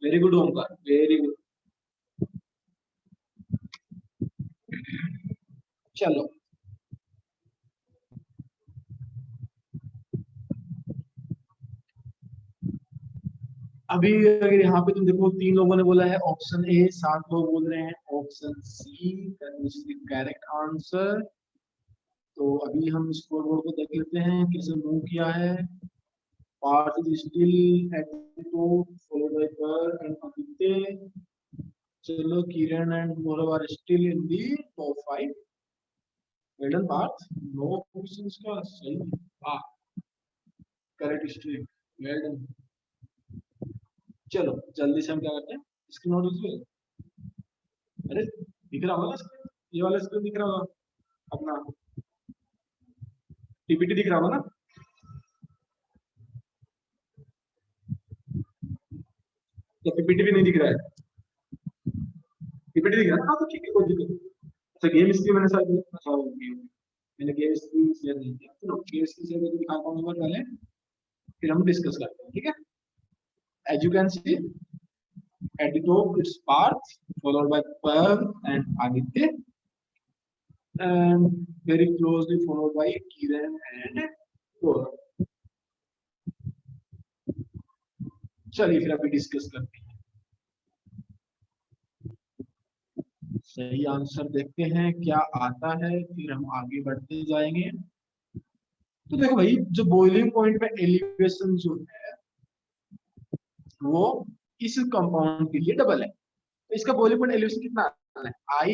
S1: वेरी गुड ओंकार, वेरी गुड। चलो अभी अगर यहाँ पे तुम देखो, 3 लोगों ने बोला है ऑप्शन ए, 7 लोग बोल रहे हैं ऑप्शन सी, करेक्ट आंसर। तो अभी हम स्कोर बोर्ड को देख लेते हैं कैसे मूव किया है। Parth is still at the top, followed by पर एंड आदित्य। चलो, Kiran and Gaurav are still in the top 5। Well done Parth, no questions का सही। हाँ, करेक्ट स्ट्रीक, वेल डन। चलो जल्दी से हम क्या करते हैं, स्क्रीन नोट लीजिए। अरे दिख रहा होगा ना स्क्रीन, ये वाला स्क्रीन दिख रहा होगा अपना, पीपीटी दिख रहा होगा ना। तो पीपीटी भी नहीं दिख रहा है, पीपीटी दिख रहा है, हाँ तो ठीक है, कोई दिक्कत नहीं। अच्छा, गेम हिस्ट्री मैंने शायद, अच्छा गेम, मैंने गेम हिस्ट्री शेयर नहीं किया। चलो गेम हिस्ट्री शेयर करके दिखाता हूँ पहले, फिर हम डिस्कस करते हैं, ठीक है। As you can see at the top it's Parth, followed by Pav and Aditya, and very closely followed by Kiran and Gaurav। चलिए फिर अभी डिस्कस करते हैं, सही आंसर देखते हैं क्या आता है, फिर हम आगे बढ़ते जाएंगे। तो देखो भाई, जो बॉइलिंग पॉइंट में एलिवेशन जो है वो इस कंपाउंड के लिए डबल है। तो इसका बॉइलिंग पॉइंट एलिवेशन कितना आता है, I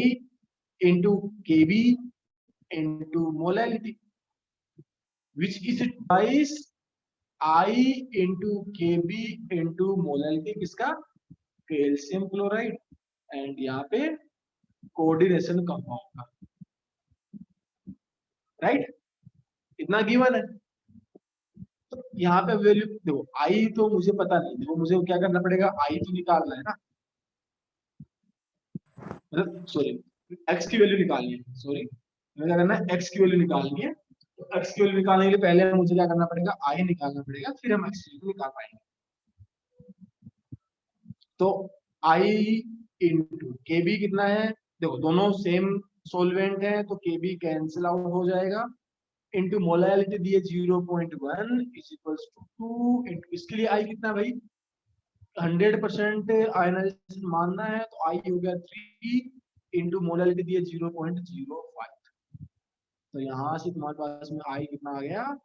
S1: into K B into molality, which is twice I into K B into molality किसका, कैल्शियम क्लोराइड, एंड यहाँ पे कोऑर्डिनेशन कंपाउंड का, राइट। इतना गिवन है। तो यहाँ पे वैल्यू देखो, आई तो मुझे पता नहीं, देखो मुझे क्या करना पड़ेगा, आई तो निकालना है ना, मतलब सॉरी, एक्स की वैल्यू निकालनी है, सॉरी मुझे क्या करना है, एक्स की वैल्यू निकालनी है। तो एक्स की वैल्यू निकालने के लिए पहले मुझे क्या करना पड़ेगा, आई निकालना पड़ेगा, फिर हम एक्स की वैल्यू निकाल पाएंगे। तो आई इंटू के बी कितना है, देखो दोनों सेम सोलवेंट है तो के बी कैंसिल आउट हो जाएगा, इंटू मोलैलिटी दी है 0.1 इज इक्वल्स टू 2 इंटू, इसके लिए आई कितना भाई, 100% आयनाइजेशन मानना है तो आई हो गया 3 इंटू मोलैलिटी दी है 0.05। तो यहाँ से तुम्हारे पास में आई कितना आ गया,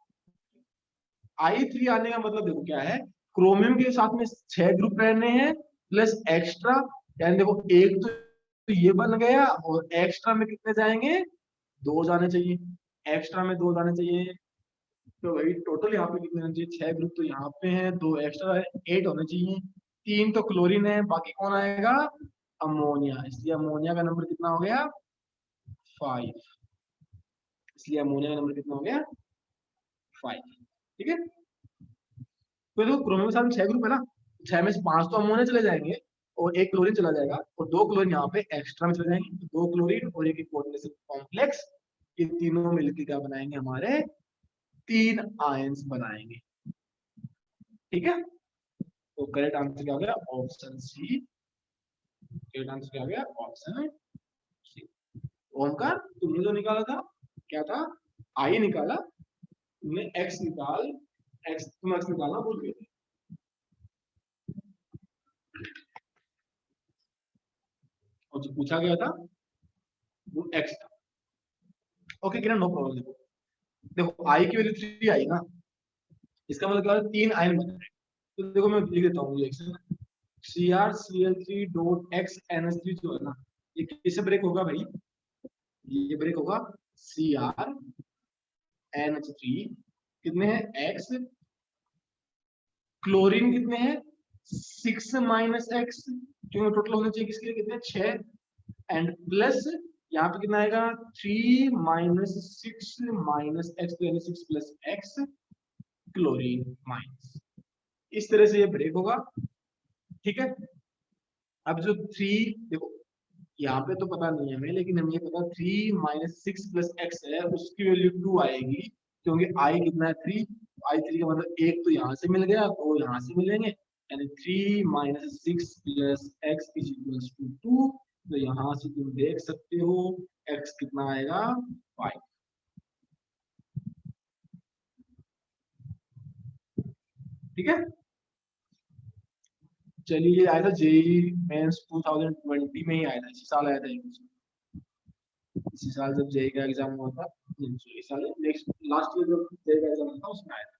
S1: आई 3 आने का मतलब देखो क्या है, क्रोमियम के साथ में 6 ग्रुप रहने हैं प्लस एक्स्ट्रा, यानी देखो एक तो ये बन गया, और एक्स्ट्रा में कितने जाएंगे, 2 जाने चाहिए, एक्स्ट्रा में 2 जाने चाहिए। तो भाई टोटल यहाँ पे कितने होने चाहिए, 6 ग्रुप तो यहाँ पे हैं, 2 एक्स्ट्रा है, 8 होने चाहिए। 3 तो क्लोरीन है, बाकी कौन आएगा, अमोनिया, इसलिए अमोनिया का नंबर कितना हो गया, 5। इसलिए अमोनिया का नंबर कितना हो गया, 5। ठीक है। तो देखो क्रोमियम के साथ में 6 ग्रुप है ना, 6 में से 5 तो अमोनिया चले जाएंगे, और एक क्लोरीन चला जाएगा, और 2 क्लोरीन यहाँ पे एक्स्ट्रा में चले जाएंगे, तो 2 क्लोरीन और एक कोऑर्डिनेशन कॉम्प्लेक्स, ये तीनों मिलकर क्या बनाएंगे, हमारे 3 आयंस बनाएंगे। ठीक है। तो करेक्ट आंसर क्या हो गया, ऑप्शन सी। करेक्ट आंसर क्या हो गया, ऑप्शन सी। ओमकार, तुमने जो निकाला था क्या था, आई निकाला तुमने, एक्स निकाल, एक्स तुम एक्स निकालना भूल गए थे। और जो पूछा गया था वो एक्स था। ओके किरण, नो प्रॉब्लम। देखो देखो आई की वैल्यू 3 आई ना, इसका मतलब क्या है, 3 आयन बन रहे हैं। तो देखो मैं लिख देता हूँ ये CrCl3.XNH3 जो है ना, ये किससे ब्रेक होगा भाई, ये ब्रेक होगा CrNH3, कितने हैं एक्स, क्लोरीन कितने हैं 6 माइनस एक्स, क्योंकि टोटल होने चाहिए किसके लिए, कितने 6, एंड प्लस यहाँ पे कितना आएगा 3 माइनस 6 माइनस एक्स, यानी 6 प्लस एक्स, क्लोरीन माइनस, इस तरह से ये ब्रेक होगा। ठीक है। अब जो 3 देखो, यहाँ पे तो पता नहीं है हमें, लेकिन हमें ये पता 3 माइनस 6 प्लस एक्स है, उसकी वैल्यू 2 आएगी, क्योंकि आई कितना है 3, आई 3 का मतलब एक तो यहाँ से मिल गया, 2 यहाँ से मिलेंगे, यानी 3 minus 6 plus X is equals to 2। तो यहाँ से तुम देख सकते हो एक्स कितना आएगा, 5। ठीक है। चलिए ये आया था जेई मेंस 2020 में ही आया था, इसी साल आया था ये। इसी साल जब जेई का एग्जाम हुआ था, इस साल नेक्स्ट लास्ट ईयर जब जेई का एग्जाम हुआ था उसमें आया था।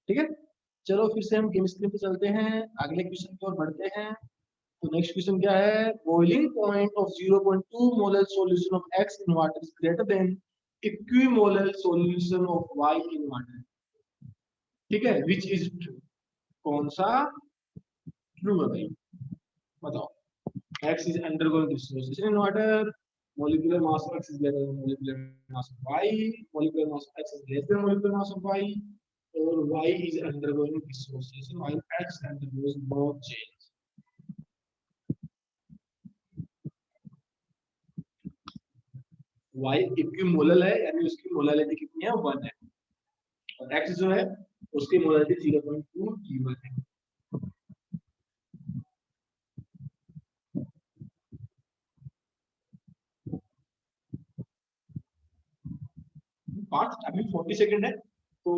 S1: ठीक है, चलो फिर से हम केमिस्ट्री पे चलते हैं, अगले क्वेश्चन की ओर बढ़ते हैं। तो नेक्स्ट क्वेश्चन क्या है, boiling point of 0.2 molar solution of x in water is greater then equimolar solution of y in water. ठीक है, विच इज ट्रू, कौन सा ट्रू है भाई, बताओ। x is undergoing dissociation in water, molecular mass of x is greater than molecular mass of y, molecular mass of x is less than molecular mass of y, or y is undergoing dissociation while x undergoes no change। y equimolar है, यानी उसकी molality कितनी है, 1 है, और x जो है उसकी मोलालिटी 0.2 गिवन है। पार्ट टाइमिंग 40 सेकंड है, तो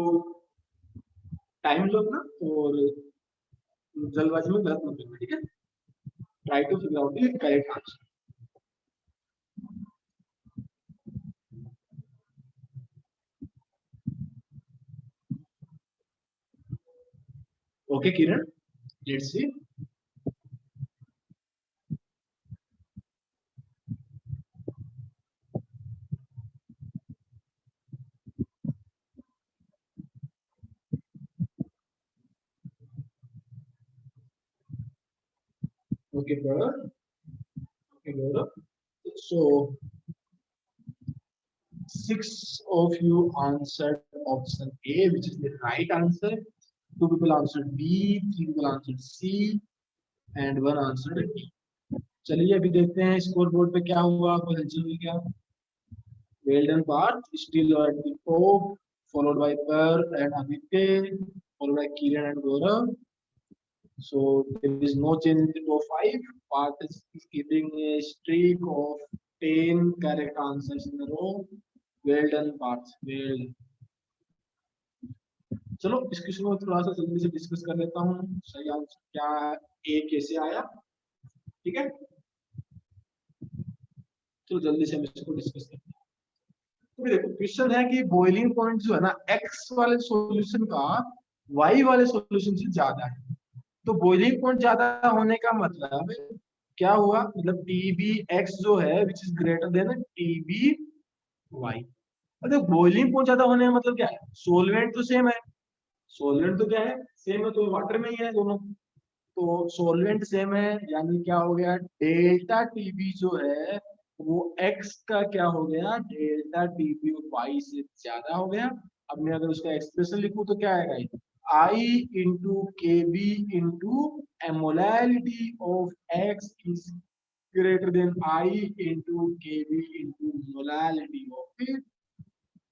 S1: टाइम लो ना, और जल्दबाजी में गलत मत करना, ठीक है। Try to figure out the correct answer. Okay Kiran, let's see. Okay, brother. Okay, brother. So, 6 of you answered option A, which is the right answer. 2 people answered B, 3 people answered C, and 1 answered D. चलिए अभी देखते हैं score board पे क्या हुआ, कोई हलचल हुई क्या। Well done, Parth. Still at the top, followed by Per and Aditya, followed by Kiran and Gaurav. So there is no change in the top 5. Parth is keeping a streak of 10 correct answers in a row. Well done, Parth. Well done. चलो इस question को थोड़ा सा जल्दी से discuss कर लेता हूँ, सही आंसर क्या ए कैसे आया, ठीक है। चलो जल्दी से हम इसको डिस्कस करते हैं। तो देखो क्वेश्चन है कि बॉइलिंग पॉइंट जो है ना x वाले सॉल्यूशन का y वाले सॉल्यूशन से ज्यादा है। तो बॉइलिंग पॉइंट ज्यादा होने का मतलब क्या हुआ, मतलब टीबी x जो है which is greater then TB y। मतलब बॉइलिंग पॉइंट ज्यादा होने का मतलब क्या है, सोलवेंट तो सेम है, सोलवेंट तो क्या है सेम है, तो वाटर में ही है दोनों, तो सोलवेंट सेम है, यानी क्या हो गया, डेल्टा टीबी जो है वो x का क्या हो गया, डेल्टा टीबी y से ज्यादा हो गया। अब मैं अगर उसका एक्सप्रेशन लिखूं तो क्या आएगा, I into KB into molality of x is greater than I into KB into molality of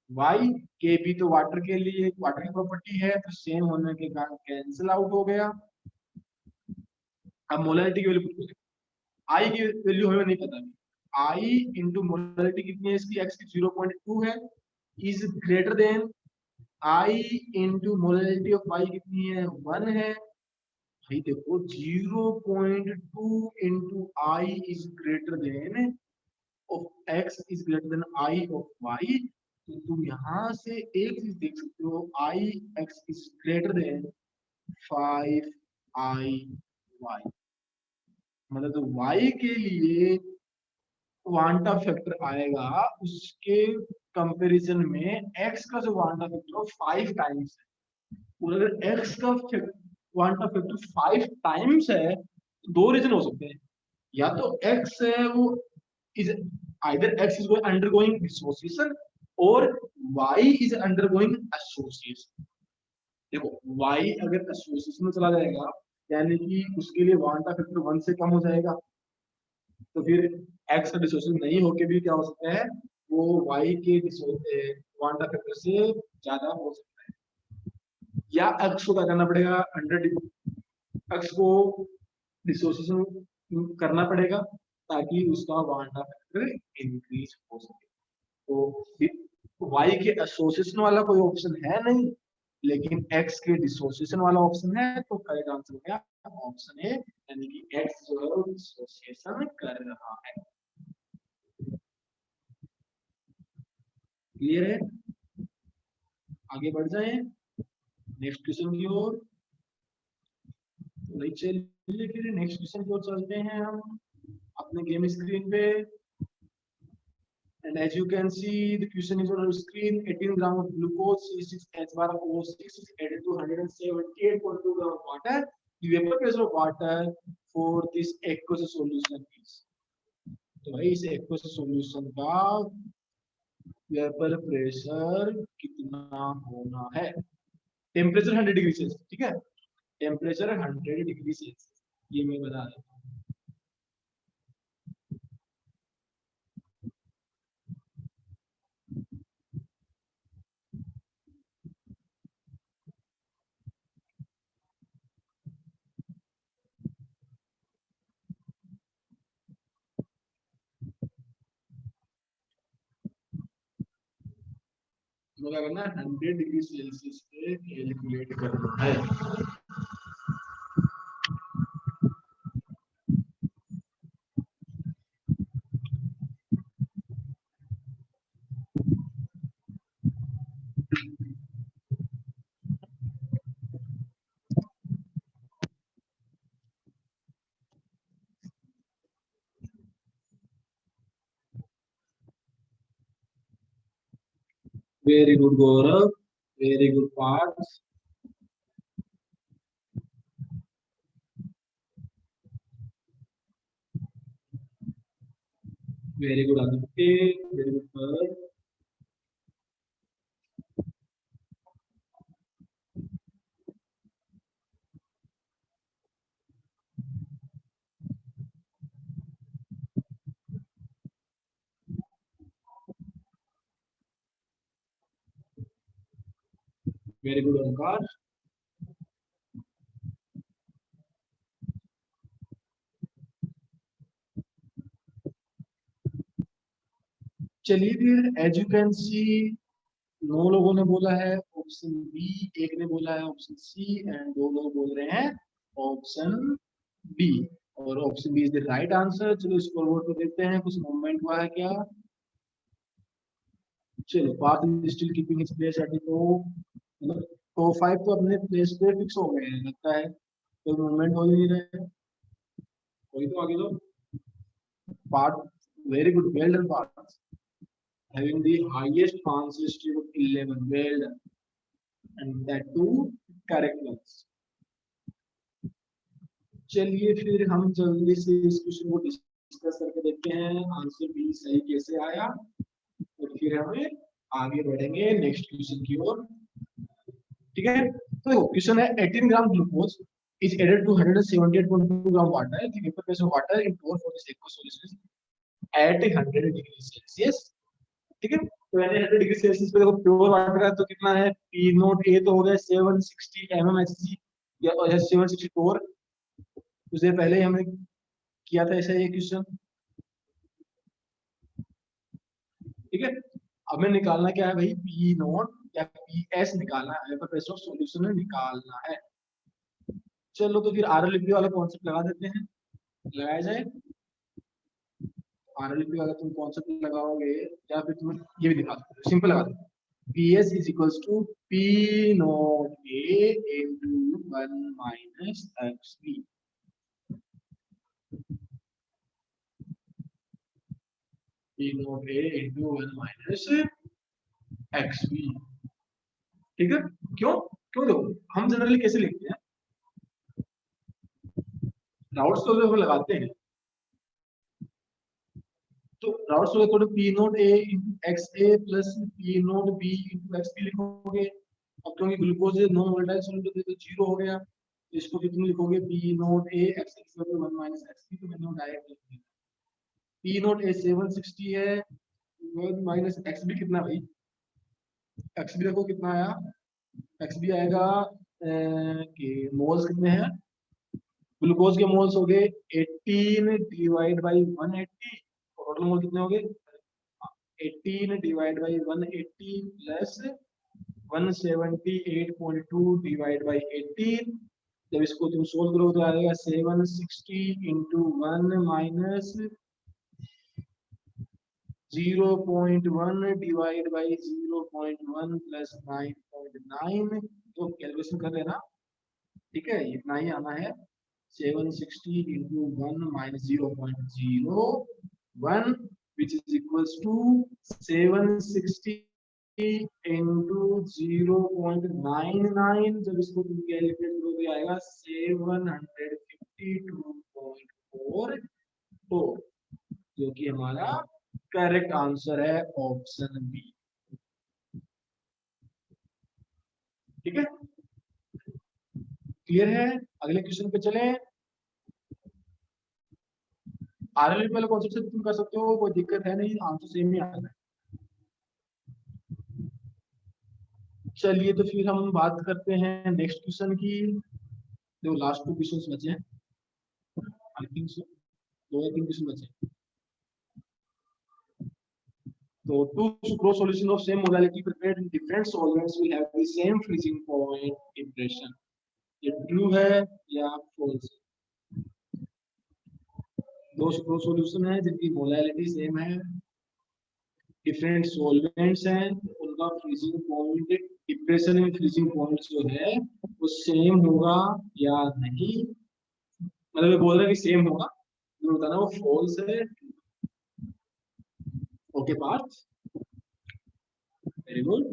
S1: y। KB तो वाटर के लिए वाटर की प्रॉपर्टी है, तो सेम होने के कारण कैंसिल आउट हो गया। अब मोलालिटी की वैल्यू पूछ, आई की वैल्यू हमें नहीं पता, आई इंटू मोलालिटी कितनी है इसकी, x की 0.2 है, is greater than I into molality of y कितनी है 1 है। भाई देखो 0.2 into I is greater than of x is greater than I of y, तो तुम यहाँ से एक चीज देख सकते हो, आई x is greater then 5i y। मतलब तो y के लिए क्वांटा फैक्टर आएगा उसके कंपैरिजन में x का जो क्वांटा फैक्टर 5 टाइम्स है। और अगर x का क्वांटा फैक्टर 5 टाइम्स है तो दो रीजन हो सकते हैं, या तो x है वो is either x is undergoing dissociation और y इज अंडरगोइंग एसोसिएशन। देखो y अगर एसोसिएशन में चला जाएगा यानी कि उसके लिए क्वांटा फैक्टर 1 से कम हो जाएगा, तो फिर x का डिसोसिएशन नहीं होके भी क्या हो सकता है, वो y के क्वांटा फैक्टर से ज्यादा हो सकता है। या x को क्या करना पड़ेगा, अंडर x को डिसोसिएशन करना पड़ेगा ताकि उसका क्वांटा फैक्टर इंक्रीज हो सके। तो y के एसोसिएशन वाला कोई ऑप्शन है नहीं, लेकिन एक्स के डिसोसिएशन वाला ऑप्शन है, तो करेक्ट आंसर हो गया ऑप्शन ए, यानी कि एक्स जो है वो डिसोसिएशन कर रहा है। क्लियर है? आगे बढ़ जाए नेक्स्ट क्वेश्चन की ओर। तो चलिए फिर नेक्स्ट क्वेश्चन की ओर चलते हैं हम अपने गेम स्क्रीन पे। And as you can see, the question is on your screen. 18 gram of glucose, C6H bar of O6 is added to 178.2 gram of water. The vapor pressure of water for this aqueous solution is. तो भाई इस aqueous solution का vapour pressure कितना होना है? Temperature 100 degree Celsius, ठीक है, temperature 100 degree Celsius, ये मैं बता देता हूँ। तो क्या करना है, 100 डिग्री सेल्सियस पे कैलकुलेट करना है। Very good, Gaurav. Very good part. Very good, Aditya. Very good part. Very good, Omkar. चलिए फिर एज यू कैन सी 9 लोगों ने बोला है ऑप्शन बी, एक ने बोला है ऑप्शन सी, एंड 2 लोग बोल रहे हैं ऑप्शन बी, और option B is the right answer. चलो स्कोर बोर्ड पे देखते हैं कुछ मूवमेंट हुआ है क्या। चलो Parth still keeping its place at तो मतलब टॉप 5 तो अपने प्लेस पे फिक्स हो गए हैं लगता है, कोई मूवमेंट हो ही नहीं रहा है। कोई तो आगे दो part. Very good, well done part, having the highest answers to 11, well done, and that too correct ones। चलिए फिर हम जल्दी से इस क्वेश्चन को डिस्कस करके देखते हैं आंसर भी सही कैसे आया, और फिर हमें आगे बढ़ेंगे नेक्स्ट क्वेश्चन की ओर। ठीक है, तो क्वेश्चन है 18 gram glucose is added to 178.2 gram water, the vapor phase of water in pure for this aqueous solution at 100 degree Celsius। ठीक है, तो यानी 100 डिग्री सेल्सियस पे देखो प्योर वाटर का तो कितना है, पी नोट ए तो हो गया 760 mmHg या 764, उससे पहले ही हमने किया था ऐसा ये क्वेश्चन। ठीक है, अब हमें निकालना क्या है भाई, पी नोट या पी एस निकालना है, वेपर प्रेशर ऑफ सॉल्यूशन में निकालना है। चलो तो फिर आरएलपी वाला कॉन्सेप्ट लगा देते हैं, लगाया जाए। आरएलपी वाला तुम कॉन्सेप्ट लगाओगे या फिर तुम ये भी दिखा दो, सिंपल लगा दो, PS is equals to P naught A into 1 minus XP। P naught A into 1 minus XP। ठीक है, क्यों क्यों देखो हम जनरली कैसे लिखते हैं, राउट्स तो हम लगाते हैं, तो राउट्स को थोड़े P naught A into XA plus P note B into XP लिखोगे। अब क्योंकि ग्लूकोज नॉन वोलेटाइल सॉल्यूट है तो जीरो हो गया, तो इसको कितने लिखोगे, P naught A X equal to 1 minus XP, तो मैंने डायरेक्ट लिख दिया। P नोट A 760 है, 1 minus XB कितना भाई, XB देखो कितना आया, XB आएगा कि मोल्स कितने हैं, ग्लूकोज के मोल्स हो गए 18 डिवाइड बाई 180, टोटल मोल कितने हो गए 18 divide by 180 plus 178.2 divide by 18। जब इसको तुम सोल्व करो तो आएगा 760 into 1 minus 0.1 divide by 0.1 plus 9.9। तो कैलकुलेशन कर लेना, ठीक है, इतना ही आना है। 760 into 1 minus 0.01 which is equals to 760 into 0.99। जब इसको तुम कैलकुलेट करो तो आएगा 752.44, जो कि हमारा करेक्ट आंसर है ऑप्शन बी। ठीक है, क्लियर है? अगले क्वेश्चन पे चले। आरएलएल वाले कॉन्सेप्ट से तुम कर सकते हो, कोई दिक्कत है नहीं, आंसर सेम ही आता है। चलिए तो फिर हम बात करते हैं नेक्स्ट क्वेश्चन की। जो लास्ट 2 क्वेश्चंस बचे हैं, आई थिंक सो 2 या 3 क्वेश्चन बचे हैं। So two sucrose solution of same modality prepared in different solvents will have the same freezing point impression. ये ट्रू है या फॉल्स है? दो सुक्रोज सॉल्यूशन है जिनकी मोलैलिटी सेम है, डिफरेंट सॉल्वेंट्स हैं, उनका freezing point depression and freezing point जो है वो सेम होगा या नहीं? मतलब ये बोल रहा है कि सेम होगा, तो बताना वो फॉल्स है। Okay Parth, very good.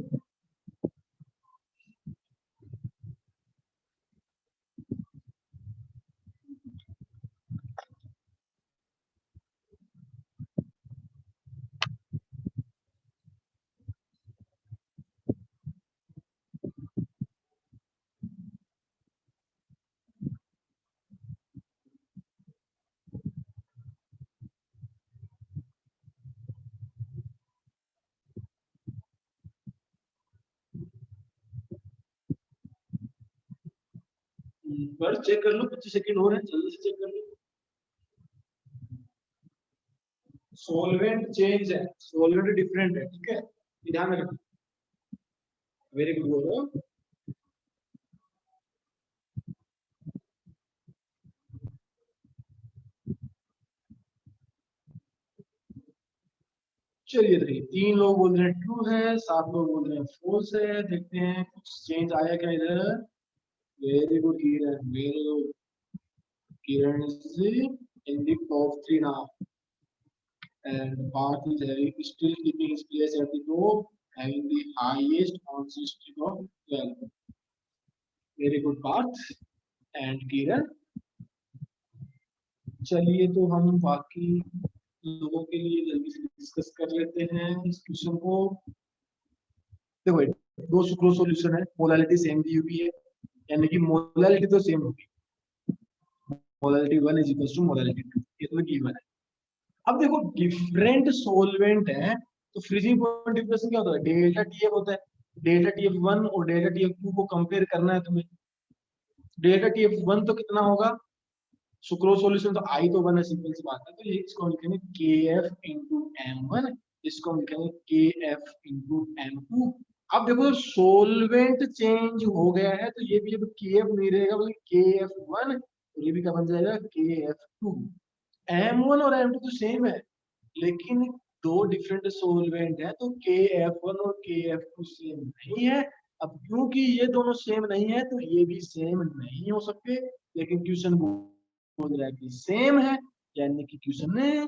S1: पर चेक कर लो, 25 सेकंड हो रहे हैं, जल्दी से चेक कर लो। सॉल्वेंट चेंज है, सॉल्वेंट डिफरेंट है, ठीक है, ध्यान रखना। वेरी गुड बोलो। चलिए देखिए, 3 लोग बोल रहे हैं ट्रू है, 7 लोग बोल रहे हैं फॉल्स है। देखते हैं कुछ चेंज आया क्या इधर। Very good Kiran, very good Kiran is in the top 3 now and Parth is still keeping his place at the top, having the highest answer streak of 12. Very good Parth and Kiran. चलिए तो हम बाकी लोगों के लिए जल्दी से discuss कर लेते हैं इस क्वेश्चन को। देखो दो सुक्रोज सॉल्यूशन है, मोलालिटी सेम दी हुई है, यानी कि मोलालिटी तो सेम होगी, molality 1 is equal to molality 2, ये तो गिवन है। अब देखो डिफरेंट सॉल्वेंट है तो फ्रीजिंग पॉइंट डिफरेंस क्या होता है? डेल्टा टीएफ होता है। डेल्टा टीएफ 1 और डेल्टा टीएफ 2 को कंपेयर करना है तुम्हें। डेल्टा टीएफ 1 तो कितना होगा? सुक्रोज सॉल्यूशन तो आई तो 1 है, सिंपल सी बात है, तो ये इसको हम लिखेंगे KF into M1, इसको हम लिखेंगे KF into M2। अब देखो सोलवेंट चेंज हो गया है तो ये भी अब KF नहीं रहेगा बल्कि KF1, और ये भी क्या बन जाएगा? KF2। M1 और M2 तो सेम है, लेकिन दो डिफरेंट सोलवेंट है तो KF1 और KF2 सेम नहीं है। अब क्योंकि ये दोनों सेम नहीं है तो ये भी सेम नहीं हो सकते, लेकिन क्वेश्चन बोल रहा है कि सेम है, यानी कि क्वेश्चन ने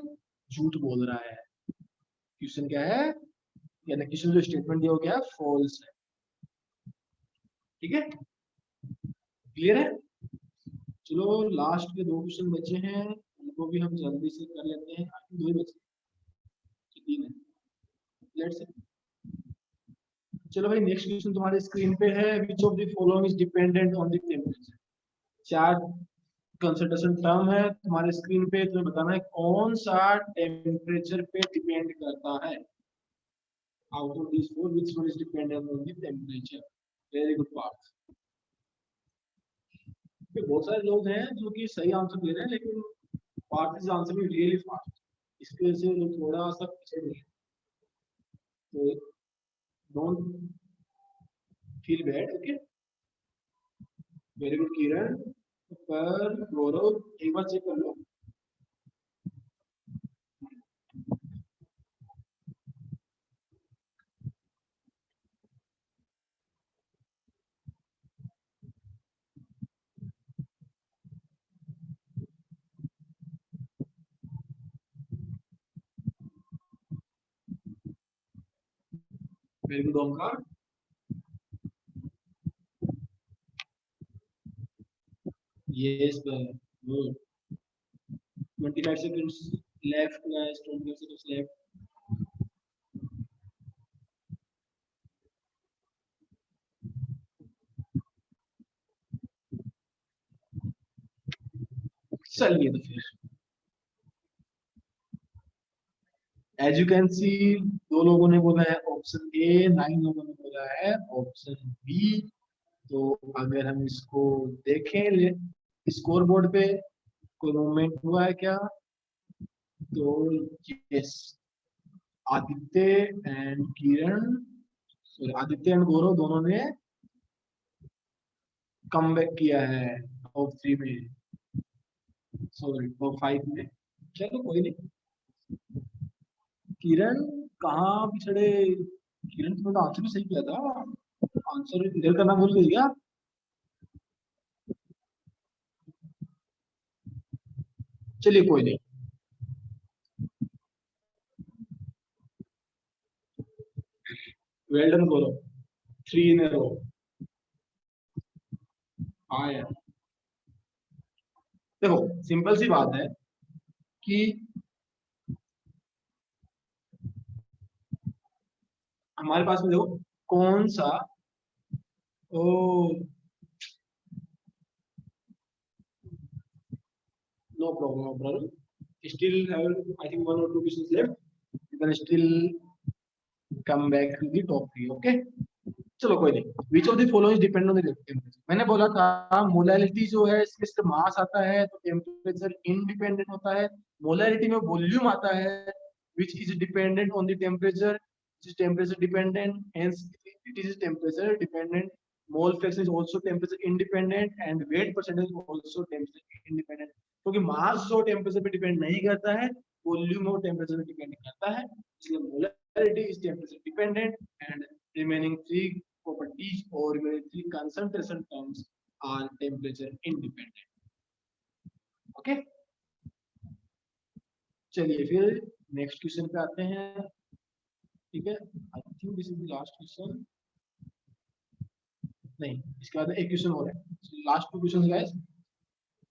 S1: झूठ बोल रहा है। क्वेश्चन क्या है, यानी क्वेश्चन जो स्टेटमेंट दिया हो गया फॉल्स है। ठीक है, क्लियर है? चलो लास्ट के 2 क्वेश्चन बचे हैं, उनको भी हम जल्दी से कर लेते हैं। 2 ही बचे, 3 है। Let's see. चलो भाई नेक्स्ट क्वेश्चन तुम्हारे स्क्रीन पे है। Which of the following is dependent on the temperature? 4 concentration term है तुम्हारे स्क्रीन पे, तुम्हें बताना है कौन सा टेम्परेचर पे डिपेंड करता है। Out of this 4 which one is dependent on the temperature? Very good part. बहुत सारे लोग हैं जो कि सही आंसर दे रहे हैं, लेकिन Parth is answering really fast, इसकी वजह से लोग थोड़ा सा पीछे हैं। तो don't feel bad, okay, very good Kiran. पर गौरव एक बार चेक कर लो। Very good Omkar. Yes good. 25 seconds left guys, 25 seconds left। चलिए तो फिर एज यू कैन सी, दो लोगों ने बोला है ऑप्शन ए, 9 लोगों ने बोला है ऑप्शन बी। तो अगर हम इसको देखें स्कोर बोर्ड पे कोई मूवमेंट हुआ है क्या, तो yes, Aditya and Kiran, sorry Aditya and Gaurav दोनों ने कम बैक किया है टॉप 3 में, सॉरी टॉप 5 में। चलो कोई नहीं। किरण कहाँ पिछड़े, किरण तुमने तो आंसर भी सही किया था, आंसर इधर करना भूल गई क्या? चलिए कोई नहीं। Well done Gaurav, 3 in a row। हाँ यार, देखो सिंपल सी बात है कि हमारे पास में देखो कौन सा, oh no problem, no problem, still have I think 1 or 2 questions left, you can still come back to the top 3, okay। चलो कोई नहीं। Which of the following depend on the temperature, मैंने बोला था मोलैलिटी जो है इसमें सिर्फ मास आता है तो टेम्परेचर इंडिपेंडेंट होता है। मोलैलिटी में वॉल्यूम आता है which is dependent on the temperature, temperature dependent, hence it is temperature dependent. Mole fraction is also temperature independent and wait percentage also temperature independent, क्योंकि मास जो टेम्परेचर पे डिपेंड नहीं करता है, वॉल्यूम और टेम्परेचर पे डिपेंड करता है, इसलिए molality is temperature dependent and remaining 3 properties or remaining 3 concentration terms are temperature independent, okay। चलिए फिर नेक्स्ट क्वेश्चन पे आते हैं, ठीक है। I think this is the last question, नहीं इसके बाद एक क्वेश्चन और है, last 2 questions guys.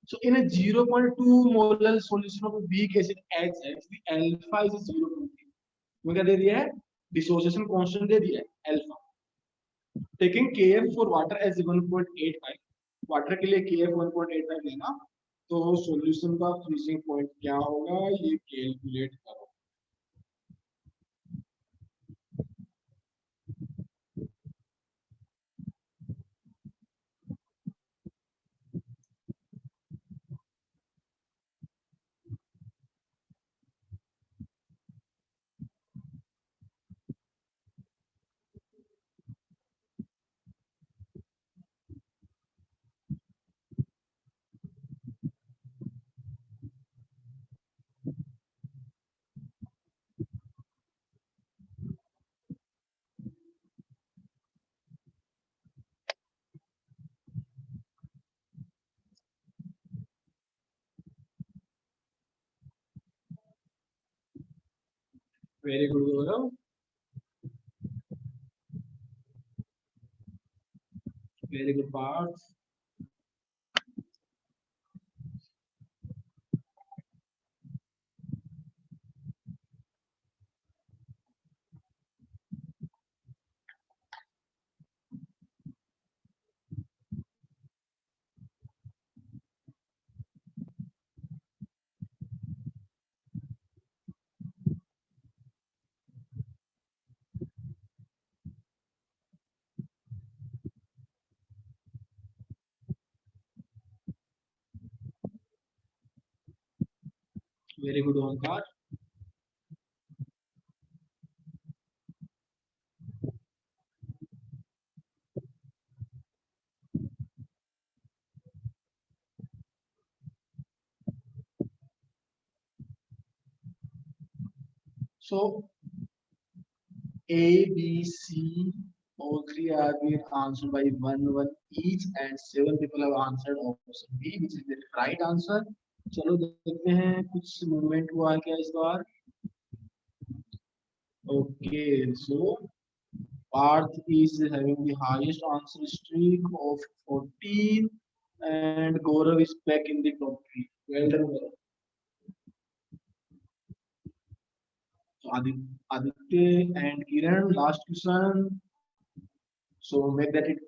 S1: So in a 0.2 molar solution of a weak acid HX, the alpha is 0.3, वो क्या दे दिया है, डिसोसिएशन कांस्टेंट दे दिया है alpha. Taking Kf for water as 1.85, water के लिए Kf 1.85 लेना, तो सॉल्यूशन का फ्रीजिंग पॉइंट क्या होगा ये कैलकुलेट करो। Very good Gaurav, very good Parth. Very good Omkar. So A, B, C, all three are being answered by one each, and 7 people have answered option B, which is the right answer. चलो देखते हैं कुछ movement हुआ है क्या इस बार. Okay, so Parth is having the highest answer streak of 14, and Gaurav is back in the top 3. Well done, Gaurav. So Aditya and Kiran, last question. So make it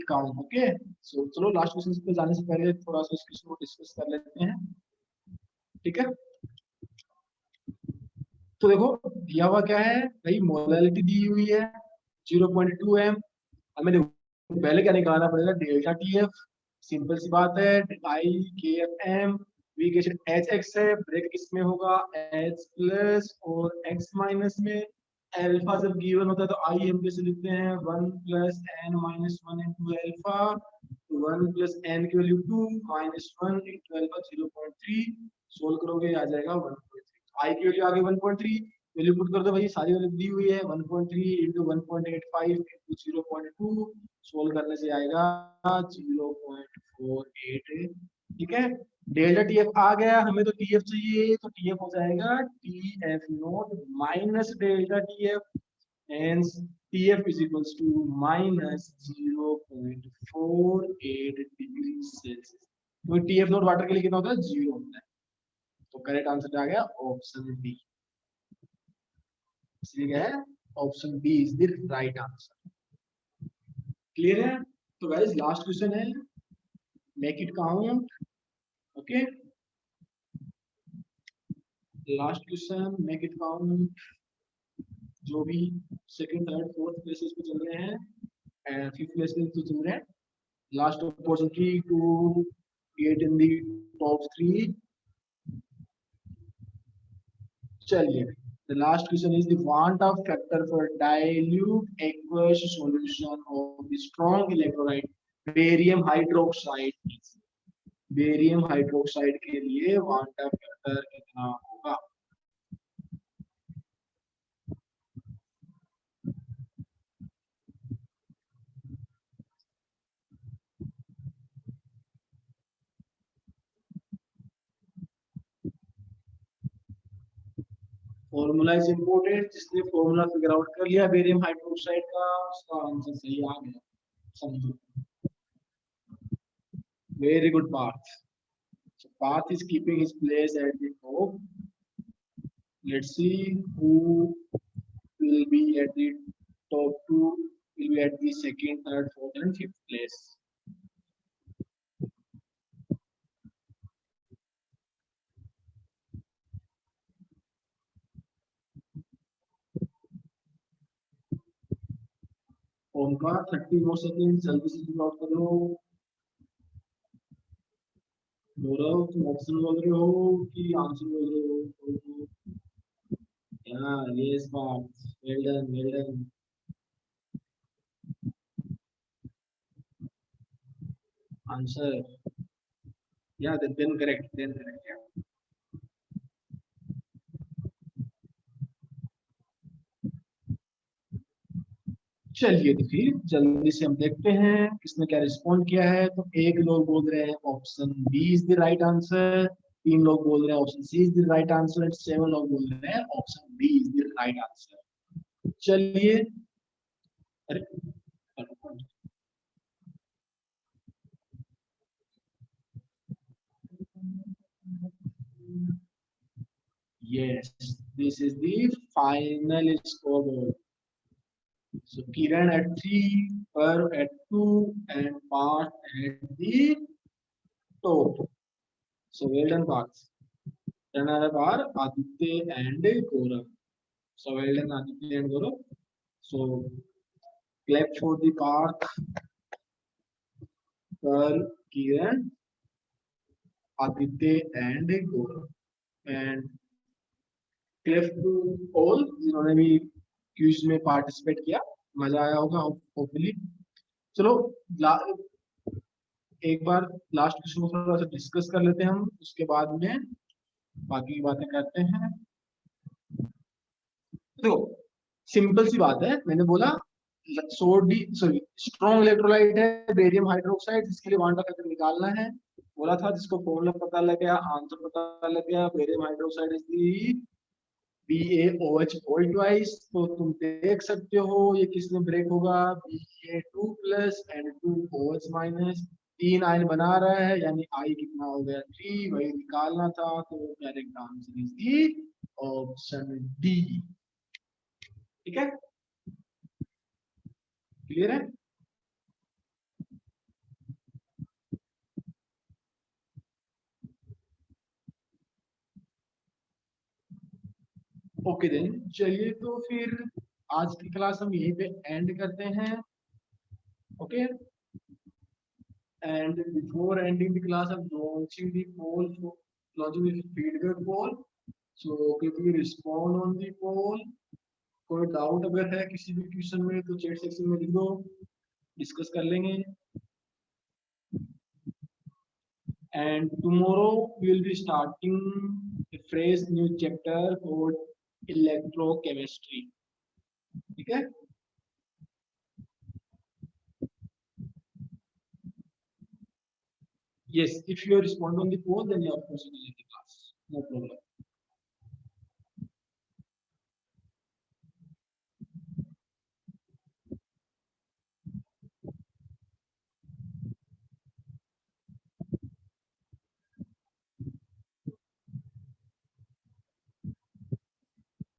S1: count. Okay. So चलो last question पे जाने से पहले थोड़ा सा इस question को discuss कर लेते हैं. ठीक है. तो देखो दिया हुआ क्या है भाई, मोलालिटी दी हुई है 0.2 m. हमें देखो पहले क्या निकालना पड़ेगा, डेल्टा टी एफ. सिंपल सी बात है, I K F M. Weak acid H X है, ब्रेक किसमें होगा, एच प्लस और एक्स माइनस में. अल्फा जब गिवन होता है तो आई हम कैसे लिखते हैं, 1 plus N minus 1 into alpha. 1 plus N की value 2 minus 1 into alpha 0.3. Solve करोगे आ जाएगा 1.3. आई की वैल्यू आ गई 1.3. वैल्यू पुट कर दो भाई, सारी वैल्यू दी हुई है. 1.3 इंटू 1.85 इंटू 0.2. सोल्व करने से आएगा 0.48. ठीक है. डेल्टा टी एफ आ गया, हमें तो टी एफ चाहिए, तो टी एफ हो जाएगा T F not minus delta T F. Hence TF is equals to minus 0.48 degree Celsius. तो TF नॉट वाटर के लिए कितना होता है, 0 होता है. तो करेक्ट आंसर आ गया ऑप्शन बी. इसलिए क्या है, option B is the right answer. Clear है. तो गाइस लास्ट क्वेश्चन है, make it count. Okay, last question, make it count. जो भी सेकंड थर्ड फोर्थ प्लेसेस पे चल रहे हैं एंड फिफ्थ प्लेस पे तो चल रहे हैं, last opportunity to get in the top 3. चलिए, the last question is the want of factor for dilute aqueous solution of the strong electrolyte barium hydroxide. Barium hydroxide के लिए want of factor कितना होगा. Formula is important. जिसने formula figure out कर लिया barium hydroxide का, उसका answer सही आ गया. समझो. Very good Parth. So Path is keeping his place at the top. Let's see who will be at the top 2. Will be at the second, third, fourth, and fifth place. Omkar 30 more seconds, जल्दी से figure out कर लो. गौरव तुम option बोल रहे हो कि answer बोल रहे हो? Yeah, yes, Path. Well done, well done. Answer. Yeah, then correct. Then correct. Yeah. चलिए तो फिर जल्दी से हम देखते हैं किसने क्या रिस्पॉन्ड किया है. तो एक लोग बोल रहे हैं option B is the right answer. 3 लोग बोल रहे हैं option C is the right answer. And 7 लोग बोल रहे हैं option B is the right answer. चलिए. अरे yes, this is the final scoreboard. So Kiran at 3, Parv at 2, and Parth at the top. So well done, Parth. Then are Aditya and Gaurav. So well done, Aditya and Gaurav. So clap for the Parth, Parv, Kiran, Aditya and Gaurav. And clap to all जिन्होंने भी quiz में participate किया. मजा आया होगा hopefully. चलो एक बार last question को थोड़ा सा डिस्कस कर लेते हैं हम, उसके बाद में बाकी की बातें करते हैं. देखो सिंपल सी बात है, मैंने बोला सोडी सॉरी स्ट्रॉन्ग इलेक्ट्रोलाइट है बेरियम हाइड्रोक्साइड, जिसके लिए वांडा फैक्टर निकालना है। बोला था जिसको फॉर्मूला पता लग गया, आंसर पता लग गया, barium hydroxide is the BaOH whole twice. तो तुम देख सकते हो ये किसमें ब्रेक होगा, Ba2 plus N2OH minus, 3 ion बना रहा है, यानी आई कितना हो गया 3, वही निकालना था। तो direct answer is the option D. ठीक है, क्लियर है। ओके देन, चलिए तो फिर आज की क्लास हम यहीं पे एंड करते हैं। Okay, and before ending the class I'm launching the poll for launching the feedback poll, so quickly respond on the poll। कोई डाउट अगर है किसी भी क्वेश्चन में तो चैट सेक्शन में लिख दो, डिस्कस कर लेंगे। and tomorrow we will be starting a fresh new chapter called electrochemistry। ठीक है, yes, if you respond on the poll then you are proceeding in the class, no problem।